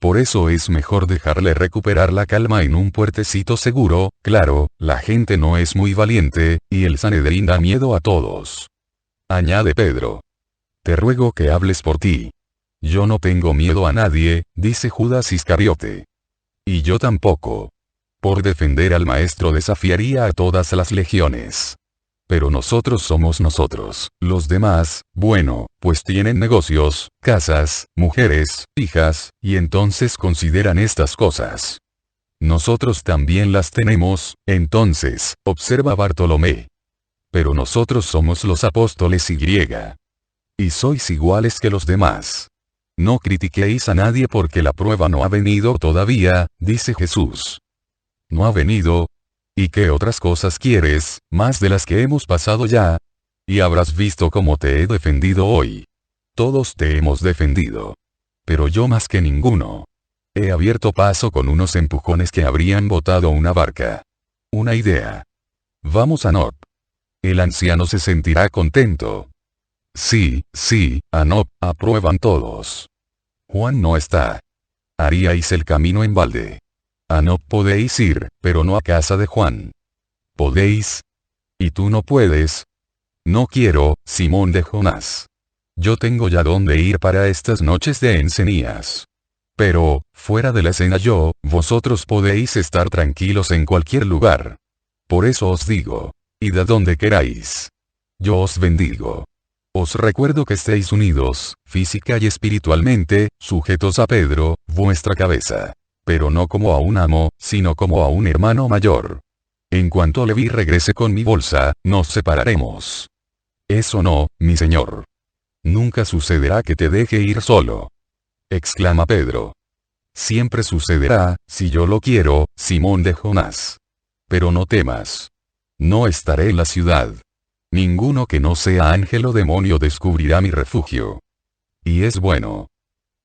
Por eso es mejor dejarle recuperar la calma en un puertecito seguro, claro, la gente no es muy valiente, y el Sanedrín da miedo a todos. Añade Pedro. Te ruego que hables por ti. Yo no tengo miedo a nadie, dice Judas Iscariote. Y yo tampoco. Por defender al maestro desafiaría a todas las legiones. Pero nosotros somos nosotros, los demás, bueno, pues tienen negocios, casas, mujeres, hijas, y entonces consideran estas cosas. Nosotros también las tenemos, entonces, observa Bartolomé. Pero nosotros somos los apóstoles y. Y sois iguales que los demás. No critiquéis a nadie porque la prueba no ha venido todavía, dice Jesús. ¿No ha venido? ¿Y qué otras cosas quieres, más de las que hemos pasado ya? Y habrás visto cómo te he defendido hoy. Todos te hemos defendido. Pero yo más que ninguno. He abierto paso con unos empujones que habrían botado una barca. Una idea. Vamos a Nop. El anciano se sentirá contento. Sí, a Nop, aprueban todos. Juan no está. Haríais el camino en balde. A Nop podéis ir, pero no a casa de Juan. ¿Podéis? ¿Y tú no puedes? No quiero, Simón de Jonás. Yo tengo ya dónde ir para estas noches de enseñas. Pero, fuera de la cena vosotros podéis estar tranquilos en cualquier lugar. Por eso os digo, id a donde queráis. Yo os bendigo. Os recuerdo que estéis unidos, física y espiritualmente, sujetos a Pedro, vuestra cabeza. Pero no como a un amo, sino como a un hermano mayor. En cuanto Leví regrese con mi bolsa, nos separaremos. Eso no, mi señor. Nunca sucederá que te deje ir solo. Exclama Pedro. Siempre sucederá, si yo lo quiero, Simón de Jonás. Pero no temas. No estaré en la ciudad. Ninguno que no sea ángel o demonio descubrirá mi refugio. Y es bueno.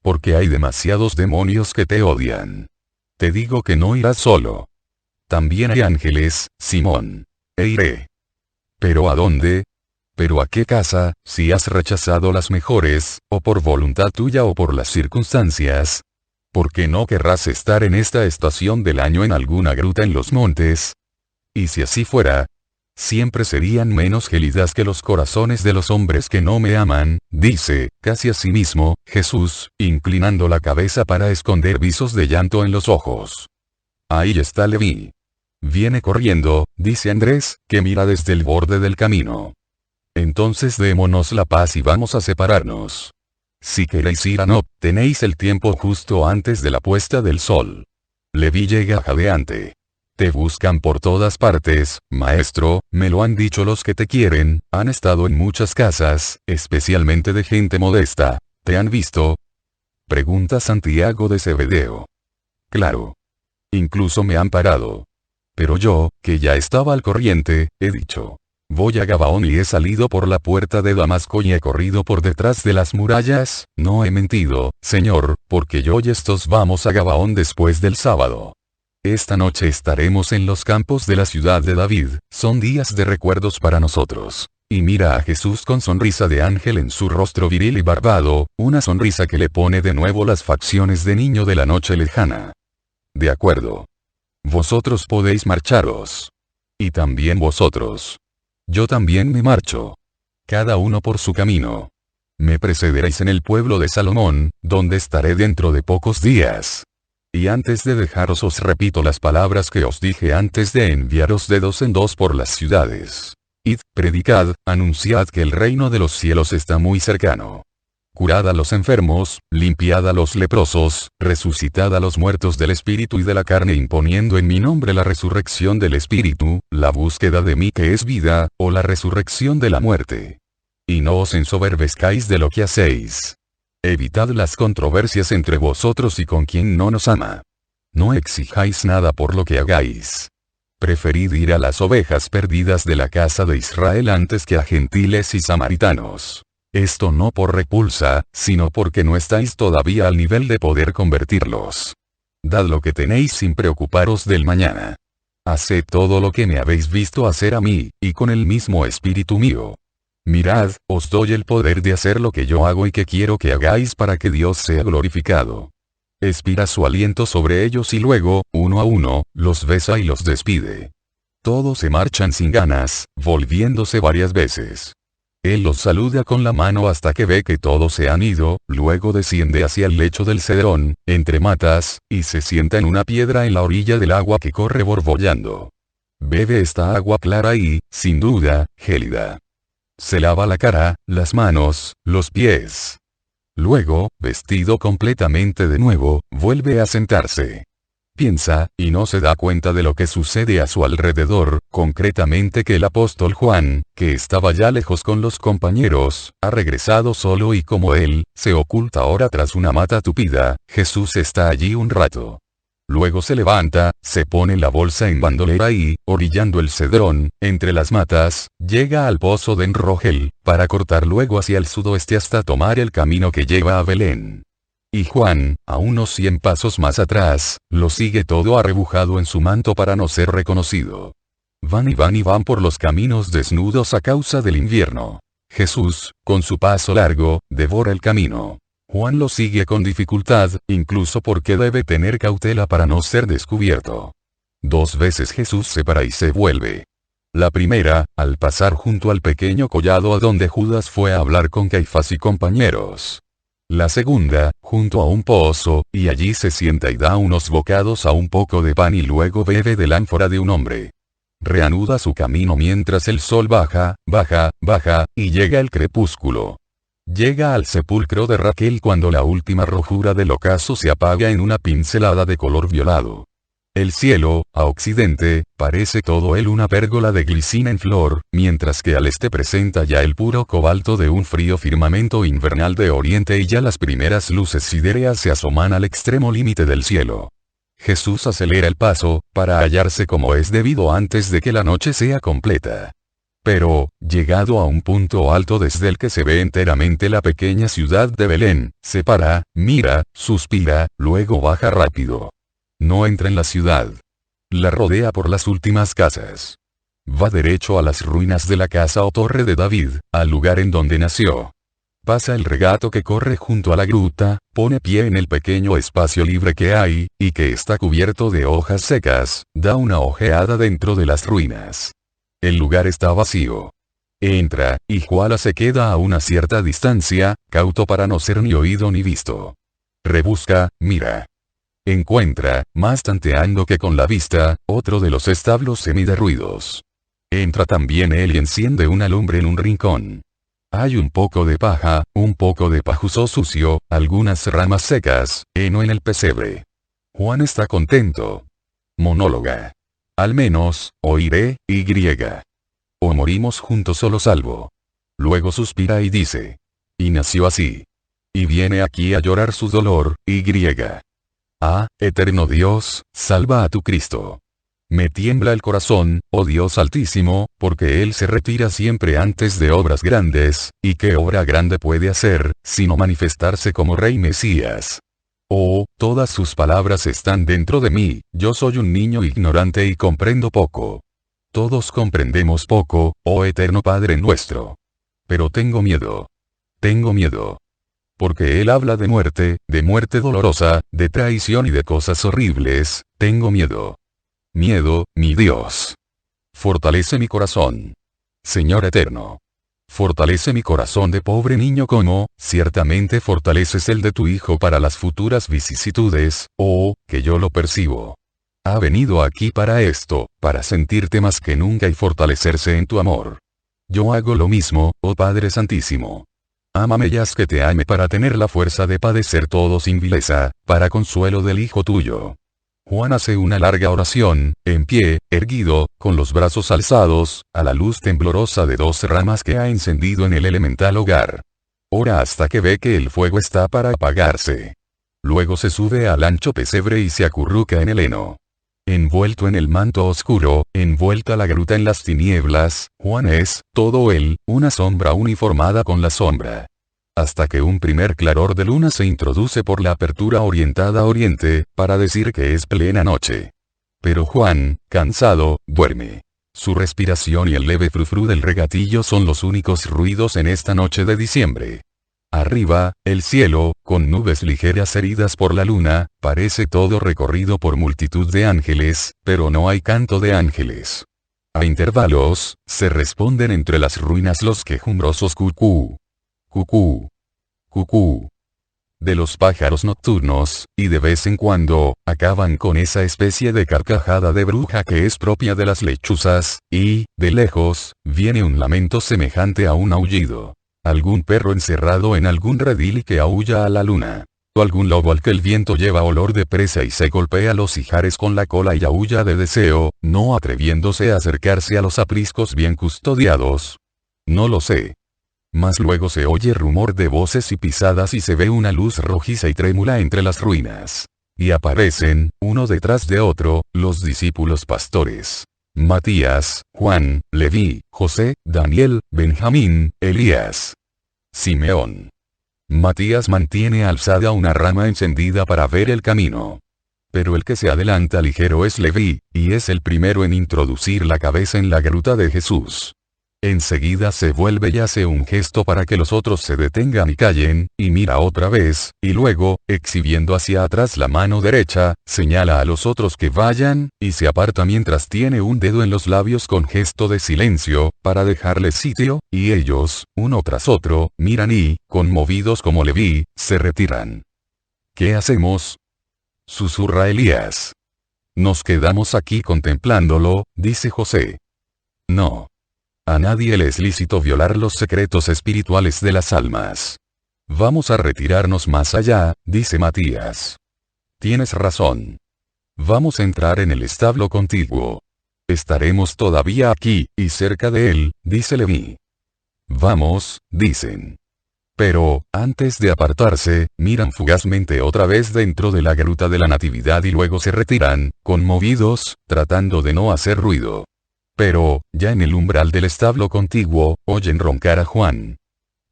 Porque hay demasiados demonios que te odian. Te digo que no irás solo. También hay ángeles, Simón. E iré. ¿Pero a dónde? ¿Pero a qué casa, si has rechazado las mejores, o por voluntad tuya o por las circunstancias? ¿Por qué no querrás estar en esta estación del año en alguna gruta en los montes? Y si así fuera, siempre serían menos gélidas que los corazones de los hombres que no me aman, dice, casi a sí mismo, Jesús, inclinando la cabeza para esconder visos de llanto en los ojos. Ahí está Leví. Viene corriendo, dice Andrés, que mira desde el borde del camino. Entonces démonos la paz y vamos a separarnos. Si queréis ir a Nob, tenéis el tiempo justo antes de la puesta del sol. Leví llega jadeante. Te buscan por todas partes, maestro, me lo han dicho los que te quieren, han estado en muchas casas, especialmente de gente modesta. ¿Te han visto? Pregunta Santiago de Zebedeo. Claro. Incluso me han parado. Pero yo, que ya estaba al corriente, he dicho. Voy a Gabaón y he salido por la puerta de Damasco y he corrido por detrás de las murallas, no he mentido, Señor, porque yo y estos vamos a Gabaón después del sábado. Esta noche estaremos en los campos de la ciudad de David, son días de recuerdos para nosotros. Y mira a Jesús con sonrisa de ángel en su rostro viril y barbado, una sonrisa que le pone de nuevo las facciones de niño de la noche lejana. De acuerdo. Vosotros podéis marcharos. Y también vosotros. Yo también me marcho. Cada uno por su camino. Me precederéis en el pueblo de Salomón, donde estaré dentro de pocos días. Y antes de dejaros os repito las palabras que os dije antes de enviaros de dos en dos por las ciudades. Id, predicad, anunciad que el reino de los cielos está muy cercano. Curad a los enfermos, limpiad a los leprosos, resucitad a los muertos del espíritu y de la carne imponiendo en mi nombre la resurrección del espíritu, la búsqueda de mí que es vida, o la resurrección de la muerte. Y no os ensoberbezcáis de lo que hacéis. Evitad las controversias entre vosotros y con quien no nos ama. No exijáis nada por lo que hagáis. Preferid ir a las ovejas perdidas de la casa de Israel antes que a gentiles y samaritanos. Esto no por repulsa, sino porque no estáis todavía al nivel de poder convertirlos. Dad lo que tenéis sin preocuparos del mañana. Haced todo lo que me habéis visto hacer a mí, y con el mismo espíritu mío. Mirad, os doy el poder de hacer lo que yo hago y que quiero que hagáis para que Dios sea glorificado. Expira su aliento sobre ellos y luego, uno a uno, los besa y los despide. Todos se marchan sin ganas, volviéndose varias veces. Él los saluda con la mano hasta que ve que todos se han ido, luego desciende hacia el lecho del Cedrón, entre matas, y se sienta en una piedra en la orilla del agua que corre borbollando. Bebe esta agua clara y, sin duda, gélida. Se lava la cara, las manos, los pies. Luego, vestido completamente de nuevo, vuelve a sentarse. Piensa, y no se da cuenta de lo que sucede a su alrededor, concretamente que el apóstol Juan, que estaba ya lejos con los compañeros, ha regresado solo y como él, se oculta ahora tras una mata tupida, Jesús está allí un rato. Luego se levanta, se pone la bolsa en bandolera y, orillando el cedrón, entre las matas, llega al pozo de Enrogel, para cortar luego hacia el sudoeste hasta tomar el camino que lleva a Belén. Y Juan, a unos 100 pasos más atrás, lo sigue todo arrebujado en su manto para no ser reconocido. Van y van por los caminos desnudos a causa del invierno. Jesús, con su paso largo, devora el camino. Juan lo sigue con dificultad, incluso porque debe tener cautela para no ser descubierto. 2 veces Jesús se para y se vuelve. La primera, al pasar junto al pequeño collado a donde Judas fue a hablar con Caifás y compañeros. La segunda, junto a un pozo, y allí se sienta y da unos bocados a un poco de pan y luego bebe del ánfora de un hombre. Reanuda su camino mientras el sol baja, y llega el crepúsculo. Llega al sepulcro de Raquel cuando la última rojura del ocaso se apaga en una pincelada de color violado. El cielo, a occidente, parece todo él una pérgola de glicina en flor, mientras que al este presenta ya el puro cobalto de un frío firmamento invernal de oriente y ya las primeras luces sidereas se asoman al extremo límite del cielo. Jesús acelera el paso, para hallarse como es debido antes de que la noche sea completa. Pero, llegado a un punto alto desde el que se ve enteramente la pequeña ciudad de Belén, se para, mira, suspira, luego baja rápido. No entra en la ciudad. La rodea por las últimas casas. Va derecho a las ruinas de la casa o torre de David, al lugar en donde nació. Pasa el regato que corre junto a la gruta, pone pie en el pequeño espacio libre que hay, y que está cubierto de hojas secas, da una ojeada dentro de las ruinas. El lugar está vacío. Entra, y Juana se queda a una cierta distancia, cauto para no ser ni oído ni visto. Rebusca, mira. Encuentra, más tanteando que con la vista, otro de los establos semiderruidos. Entra también él y enciende una lumbre en un rincón. Hay un poco de paja, un poco de pajuzo sucio, algunas ramas secas, heno en el pesebre. Juan está contento. Monóloga. Al menos, oiré, y. O morimos juntos o lo salvo. Luego suspira y dice. Y nació así. Y viene aquí a llorar su dolor, y. Ah, eterno Dios, salva a tu Cristo. Me tiembla el corazón, oh Dios altísimo, porque Él se retira siempre antes de obras grandes, y qué obra grande puede hacer, sino manifestarse como Rey Mesías. Oh, todas sus palabras están dentro de mí, yo soy un niño ignorante y comprendo poco. Todos comprendemos poco, oh eterno Padre nuestro. Pero tengo miedo. Tengo miedo. Porque Él habla de muerte dolorosa, de traición y de cosas horribles, tengo miedo. Miedo, mi Dios. Fortalece mi corazón. Señor eterno. Fortalece mi corazón de pobre niño como, ciertamente fortaleces el de tu Hijo para las futuras vicisitudes, oh, que yo lo percibo. Ha venido aquí para esto, para sentirte más que nunca y fortalecerse en tu amor. Yo hago lo mismo, oh Padre Santísimo. Ámame y haz que te ame para tener la fuerza de padecer todo sin vileza, para consuelo del Hijo tuyo. Juan hace una larga oración, en pie, erguido, con los brazos alzados, a la luz temblorosa de 2 ramas que ha encendido en el elemental hogar. Ora hasta que ve que el fuego está para apagarse. Luego se sube al ancho pesebre y se acurruca en el heno. Envuelto en el manto oscuro, envuelta la gruta en las tinieblas, Juan es, todo él, una sombra uniformada con la sombra. Hasta que un primer claror de luna se introduce por la apertura orientada a oriente, para decir que es plena noche. Pero Juan, cansado, duerme. Su respiración y el leve frufru del regatillo son los únicos ruidos en esta noche de diciembre. Arriba, el cielo, con nubes ligeras heridas por la luna, parece todo recorrido por multitud de ángeles, pero no hay canto de ángeles. A intervalos, se responden entre las ruinas los quejumbrosos cucú. Cucú. Cucú. De los pájaros nocturnos, y de vez en cuando, acaban con esa especie de carcajada de bruja que es propia de las lechuzas, y, de lejos, viene un lamento semejante a un aullido. Algún perro encerrado en algún redil y que aúlla a la luna. O algún lobo al que el viento lleva olor de presa y se golpea los ijares con la cola y aúlla de deseo, no atreviéndose a acercarse a los apriscos bien custodiados. No lo sé. Mas luego se oye rumor de voces y pisadas y se ve una luz rojiza y trémula entre las ruinas. Y aparecen, uno detrás de otro, los discípulos pastores. Matías, Juan, Leví, José, Daniel, Benjamín, Elías. Simeón. Matías mantiene alzada una rama encendida para ver el camino. Pero el que se adelanta ligero es Leví, y es el primero en introducir la cabeza en la gruta de Jesús. Enseguida se vuelve y hace un gesto para que los otros se detengan y callen, y mira otra vez, y luego, exhibiendo hacia atrás la mano derecha, señala a los otros que vayan, y se aparta mientras tiene un dedo en los labios con gesto de silencio, para dejarles sitio, y ellos, uno tras otro, miran y, conmovidos como Leví, se retiran. ¿Qué hacemos?, susurra Elías. Nos quedamos aquí contemplándolo, dice José. No. A nadie le es lícito violar los secretos espirituales de las almas. Vamos a retirarnos más allá, dice Matías. Tienes razón. Vamos a entrar en el establo contiguo. Estaremos todavía aquí, y cerca de él, dice Leví. Vamos, dicen. Pero, antes de apartarse, miran fugazmente otra vez dentro de la gruta de la Natividad y luego se retiran, conmovidos, tratando de no hacer ruido. Pero, ya en el umbral del establo contiguo, oyen roncar a Juan.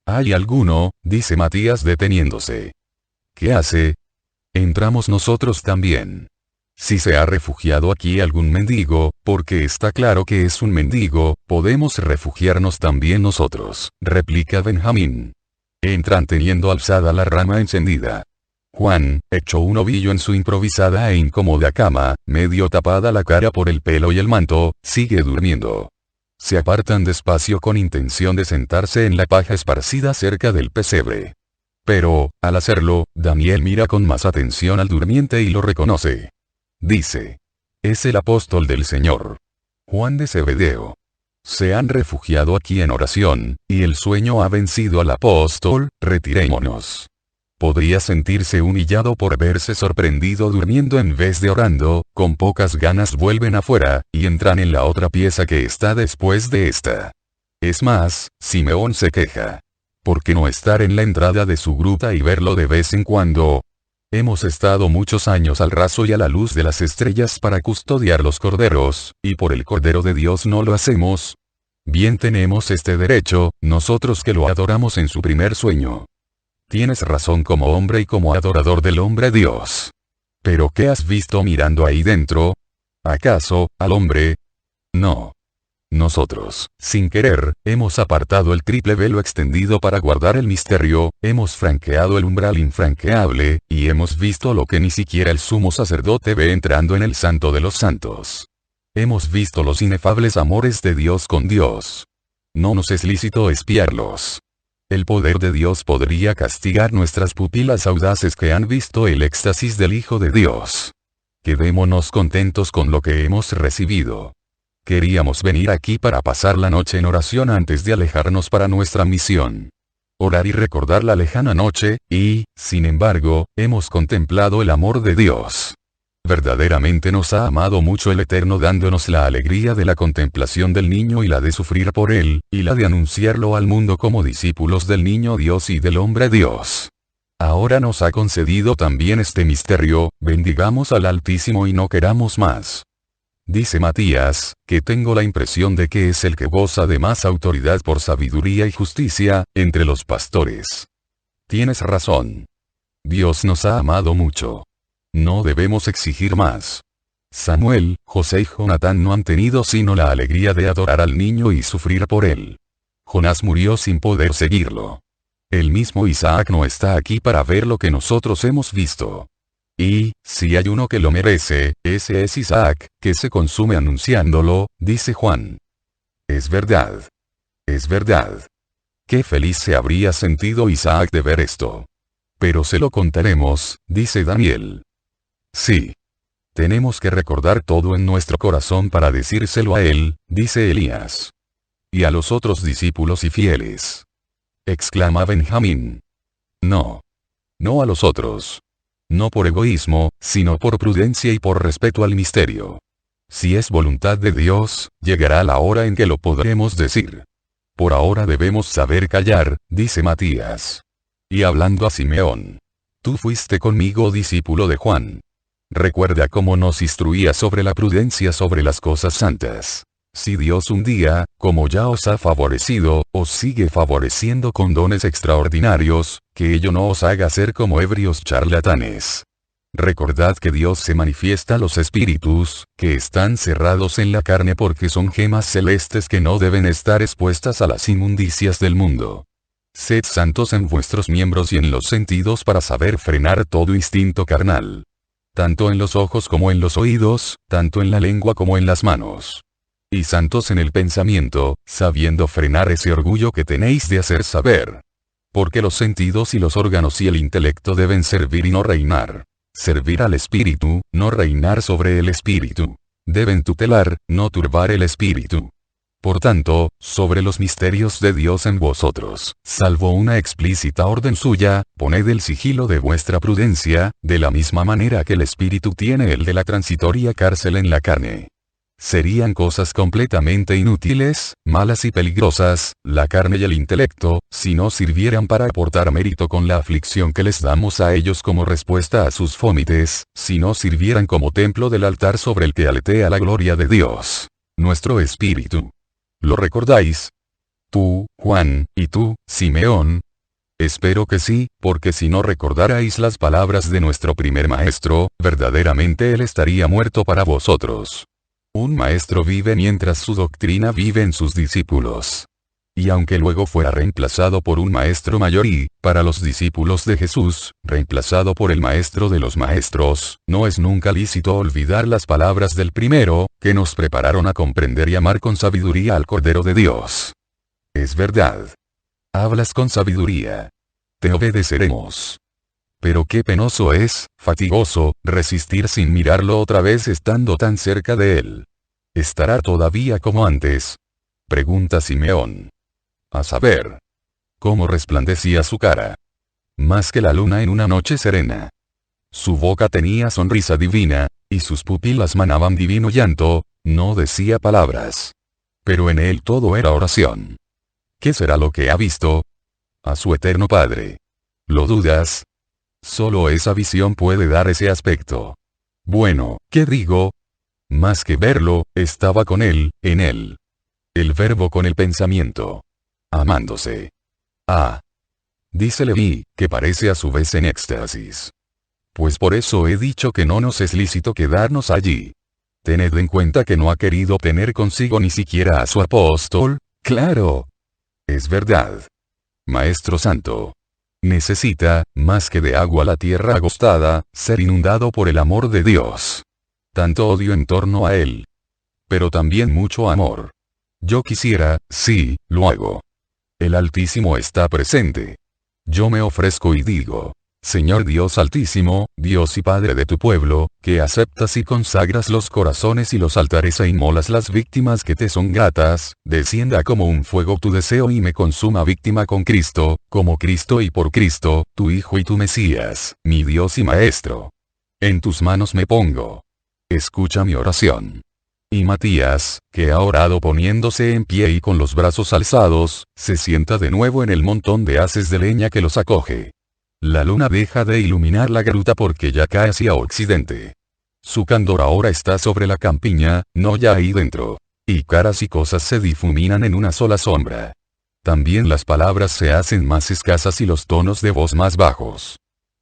¿Hay alguno?, dice Matías deteniéndose. ¿Qué hace? Entramos nosotros también. Si se ha refugiado aquí algún mendigo, porque está claro que es un mendigo, podemos refugiarnos también nosotros, replica Benjamín. Entran teniendo alzada la rama encendida. Juan, echó un ovillo en su improvisada e incómoda cama, medio tapada la cara por el pelo y el manto, sigue durmiendo. Se apartan despacio con intención de sentarse en la paja esparcida cerca del pesebre. Pero, al hacerlo, Daniel mira con más atención al durmiente y lo reconoce. Dice: es el apóstol del Señor. Juan de Zebedeo. Se han refugiado aquí en oración, y el sueño ha vencido al apóstol, retirémonos. Podría sentirse humillado por verse sorprendido durmiendo en vez de orando, con pocas ganas vuelven afuera, y entran en la otra pieza que está después de esta. Es más, Simeón se queja. ¿Por qué no estar en la entrada de su gruta y verlo de vez en cuando? Hemos estado muchos años al raso y a la luz de las estrellas para custodiar los corderos, y por el Cordero de Dios no lo hacemos. Bien tenemos este derecho, nosotros que lo adoramos en su primer sueño. Tienes razón como hombre y como adorador del hombre Dios. ¿Pero qué has visto mirando ahí dentro? ¿Acaso, al hombre? No. Nosotros, sin querer, hemos apartado el triple velo extendido para guardar el misterio, hemos franqueado el umbral infranqueable, y hemos visto lo que ni siquiera el sumo sacerdote ve entrando en el santo de los santos. Hemos visto los inefables amores de Dios con Dios. No nos es lícito espiarlos. El poder de Dios podría castigar nuestras pupilas audaces que han visto el éxtasis del Hijo de Dios. Quedémonos contentos con lo que hemos recibido. Queríamos venir aquí para pasar la noche en oración antes de alejarnos para nuestra misión. Orar y recordar la lejana noche, y, sin embargo, hemos contemplado el amor de Dios. Verdaderamente nos ha amado mucho el Eterno dándonos la alegría de la contemplación del niño y la de sufrir por él, y la de anunciarlo al mundo como discípulos del niño Dios y del hombre Dios. Ahora nos ha concedido también este misterio, bendigamos al Altísimo y no queramos más. Dice Matías, que tengo la impresión de que es el que goza de más autoridad por sabiduría y justicia, entre los pastores. Tienes razón. Dios nos ha amado mucho. No debemos exigir más. Samuel, José y Jonatán no han tenido sino la alegría de adorar al niño y sufrir por él. Jonás murió sin poder seguirlo. El mismo Isaac no está aquí para ver lo que nosotros hemos visto. Y, si hay uno que lo merece, ese es Isaac, que se consume anunciándolo, dice Juan. Es verdad. Es verdad. Qué feliz se habría sentido Isaac de ver esto. Pero se lo contaremos, dice Daniel. Sí. Tenemos que recordar todo en nuestro corazón para decírselo a él, dice Elías. Y a los otros discípulos y fieles. Exclama Benjamín. No. No a los otros. No por egoísmo, sino por prudencia y por respeto al misterio. Si es voluntad de Dios, llegará la hora en que lo podremos decir. Por ahora debemos saber callar, dice Matías. Y hablando a Simeón. Tú fuiste conmigo discípulo de Juan. Recuerda cómo nos instruía sobre la prudencia sobre las cosas santas. Si Dios un día, como ya os ha favorecido, os sigue favoreciendo con dones extraordinarios, que ello no os haga ser como ebrios charlatanes. Recordad que Dios se manifiesta a los espíritus, que están cerrados en la carne porque son gemas celestes que no deben estar expuestas a las inmundicias del mundo. Sed santos en vuestros miembros y en los sentidos para saber frenar todo instinto carnal. Tanto en los ojos como en los oídos, tanto en la lengua como en las manos. Y santos en el pensamiento, sabiendo frenar ese orgullo que tenéis de hacer saber. Porque los sentidos y los órganos y el intelecto deben servir y no reinar. Servir al espíritu, no reinar sobre el espíritu. Deben tutelar, no turbar el espíritu. Por tanto, sobre los misterios de Dios en vosotros, salvo una explícita orden suya, poned el sigilo de vuestra prudencia, de la misma manera que el espíritu tiene el de la transitoria cárcel en la carne. Serían cosas completamente inútiles, malas y peligrosas, la carne y el intelecto, si no sirvieran para aportar mérito con la aflicción que les damos a ellos como respuesta a sus fómites, si no sirvieran como templo del altar sobre el que aletea la gloria de Dios. nuestro espíritu. ¿Lo recordáis? Tú, Juan, y tú, Simeón. Espero que sí, porque si no recordarais las palabras de nuestro primer maestro, verdaderamente él estaría muerto para vosotros. Un maestro vive mientras su doctrina vive en sus discípulos. Y aunque luego fuera reemplazado por un maestro mayor y, para los discípulos de Jesús, reemplazado por el maestro de los maestros, no es nunca lícito olvidar las palabras del primero, que nos prepararon a comprender y amar con sabiduría al Cordero de Dios. Es verdad. Hablas con sabiduría. Te obedeceremos. Pero qué penoso es, fatigoso, resistir sin mirarlo otra vez estando tan cerca de él. ¿Estará todavía como antes? Pregunta Simeón. A saber. Cómo resplandecía su cara. Más que la luna en una noche serena. Su boca tenía sonrisa divina, y sus pupilas manaban divino llanto, no decía palabras. Pero en él todo era oración. ¿Qué será lo que ha visto? A su eterno Padre. ¿Lo dudas? Solo esa visión puede dar ese aspecto. Bueno, ¿qué digo? Más que verlo, estaba con él, en él. El verbo con el pensamiento. Amándose. Ah. Dice Leví, que parece a su vez en éxtasis. Pues por eso he dicho que no nos es lícito quedarnos allí. Tened en cuenta que no ha querido tener consigo ni siquiera a su apóstol, claro. Es verdad. Maestro Santo. Necesita, más que de agua la tierra agostada, ser inundado por el amor de Dios. Tanto odio en torno a él. Pero también mucho amor. Yo quisiera, sí, lo hago. El Altísimo está presente. Yo me ofrezco y digo, Señor Dios Altísimo, Dios y Padre de tu pueblo, que aceptas y consagras los corazones y los altares e inmolas las víctimas que te son gratas, descienda como un fuego tu deseo y me consuma víctima con Cristo, como Cristo y por Cristo, tu Hijo y tu Mesías, mi Dios y Maestro. En tus manos me pongo. Escucha mi oración. Y Matías, que ha orado poniéndose en pie y con los brazos alzados, se sienta de nuevo en el montón de haces de leña que los acoge. La luna deja de iluminar la gruta porque ya cae hacia occidente. Su candor ahora está sobre la campiña, no ya ahí dentro. Y caras y cosas se difuminan en una sola sombra. También las palabras se hacen más escasas y los tonos de voz más bajos.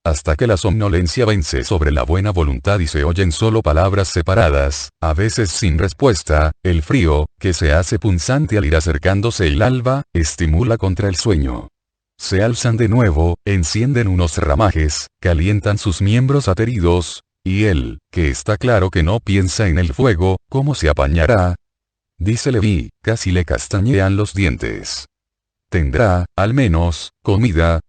Hasta que la somnolencia vence sobre la buena voluntad y se oyen solo palabras separadas, a veces sin respuesta, el frío, que se hace punzante al ir acercándose el alba, estimula contra el sueño. Se alzan de nuevo, encienden unos ramajes, calientan sus miembros ateridos, y él, que está claro que no piensa en el fuego, ¿cómo se apañará? Dice Leví, casi le castañean los dientes. ¿Tendrá, al menos, comida?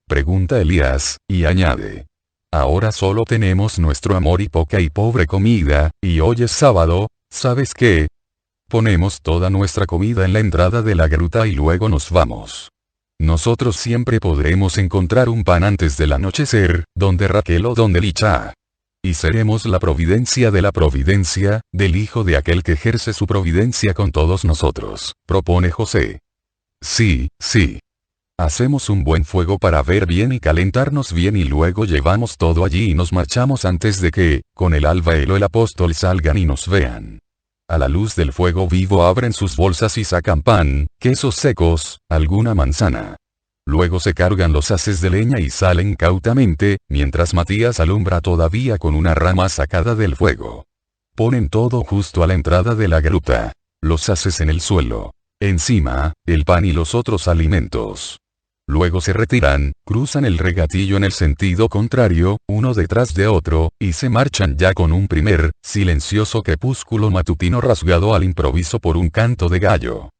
Pregunta Elías, y añade. Ahora solo tenemos nuestro amor y poca y pobre comida, y hoy es sábado, ¿sabes qué? Ponemos toda nuestra comida en la entrada de la gruta y luego nos vamos. Nosotros siempre podremos encontrar un pan antes del anochecer, donde Raquel o donde Licha. Y seremos la providencia de la providencia, del hijo de aquel que ejerce su providencia con todos nosotros, propone José. Sí, sí. Hacemos un buen fuego para ver bien y calentarnos bien y luego llevamos todo allí y nos marchamos antes de que, con el alba él o el apóstol salgan y nos vean. A la luz del fuego vivo abren sus bolsas y sacan pan, quesos secos, alguna manzana. Luego se cargan los haces de leña y salen cautamente, mientras Matías alumbra todavía con una rama sacada del fuego. Ponen todo justo a la entrada de la gruta. Los haces en el suelo. Encima, el pan y los otros alimentos. Luego se retiran, cruzan el regatillo en el sentido contrario, uno detrás de otro, y se marchan ya con un primer, silencioso crepúsculo matutino rasgado al improviso por un canto de gallo.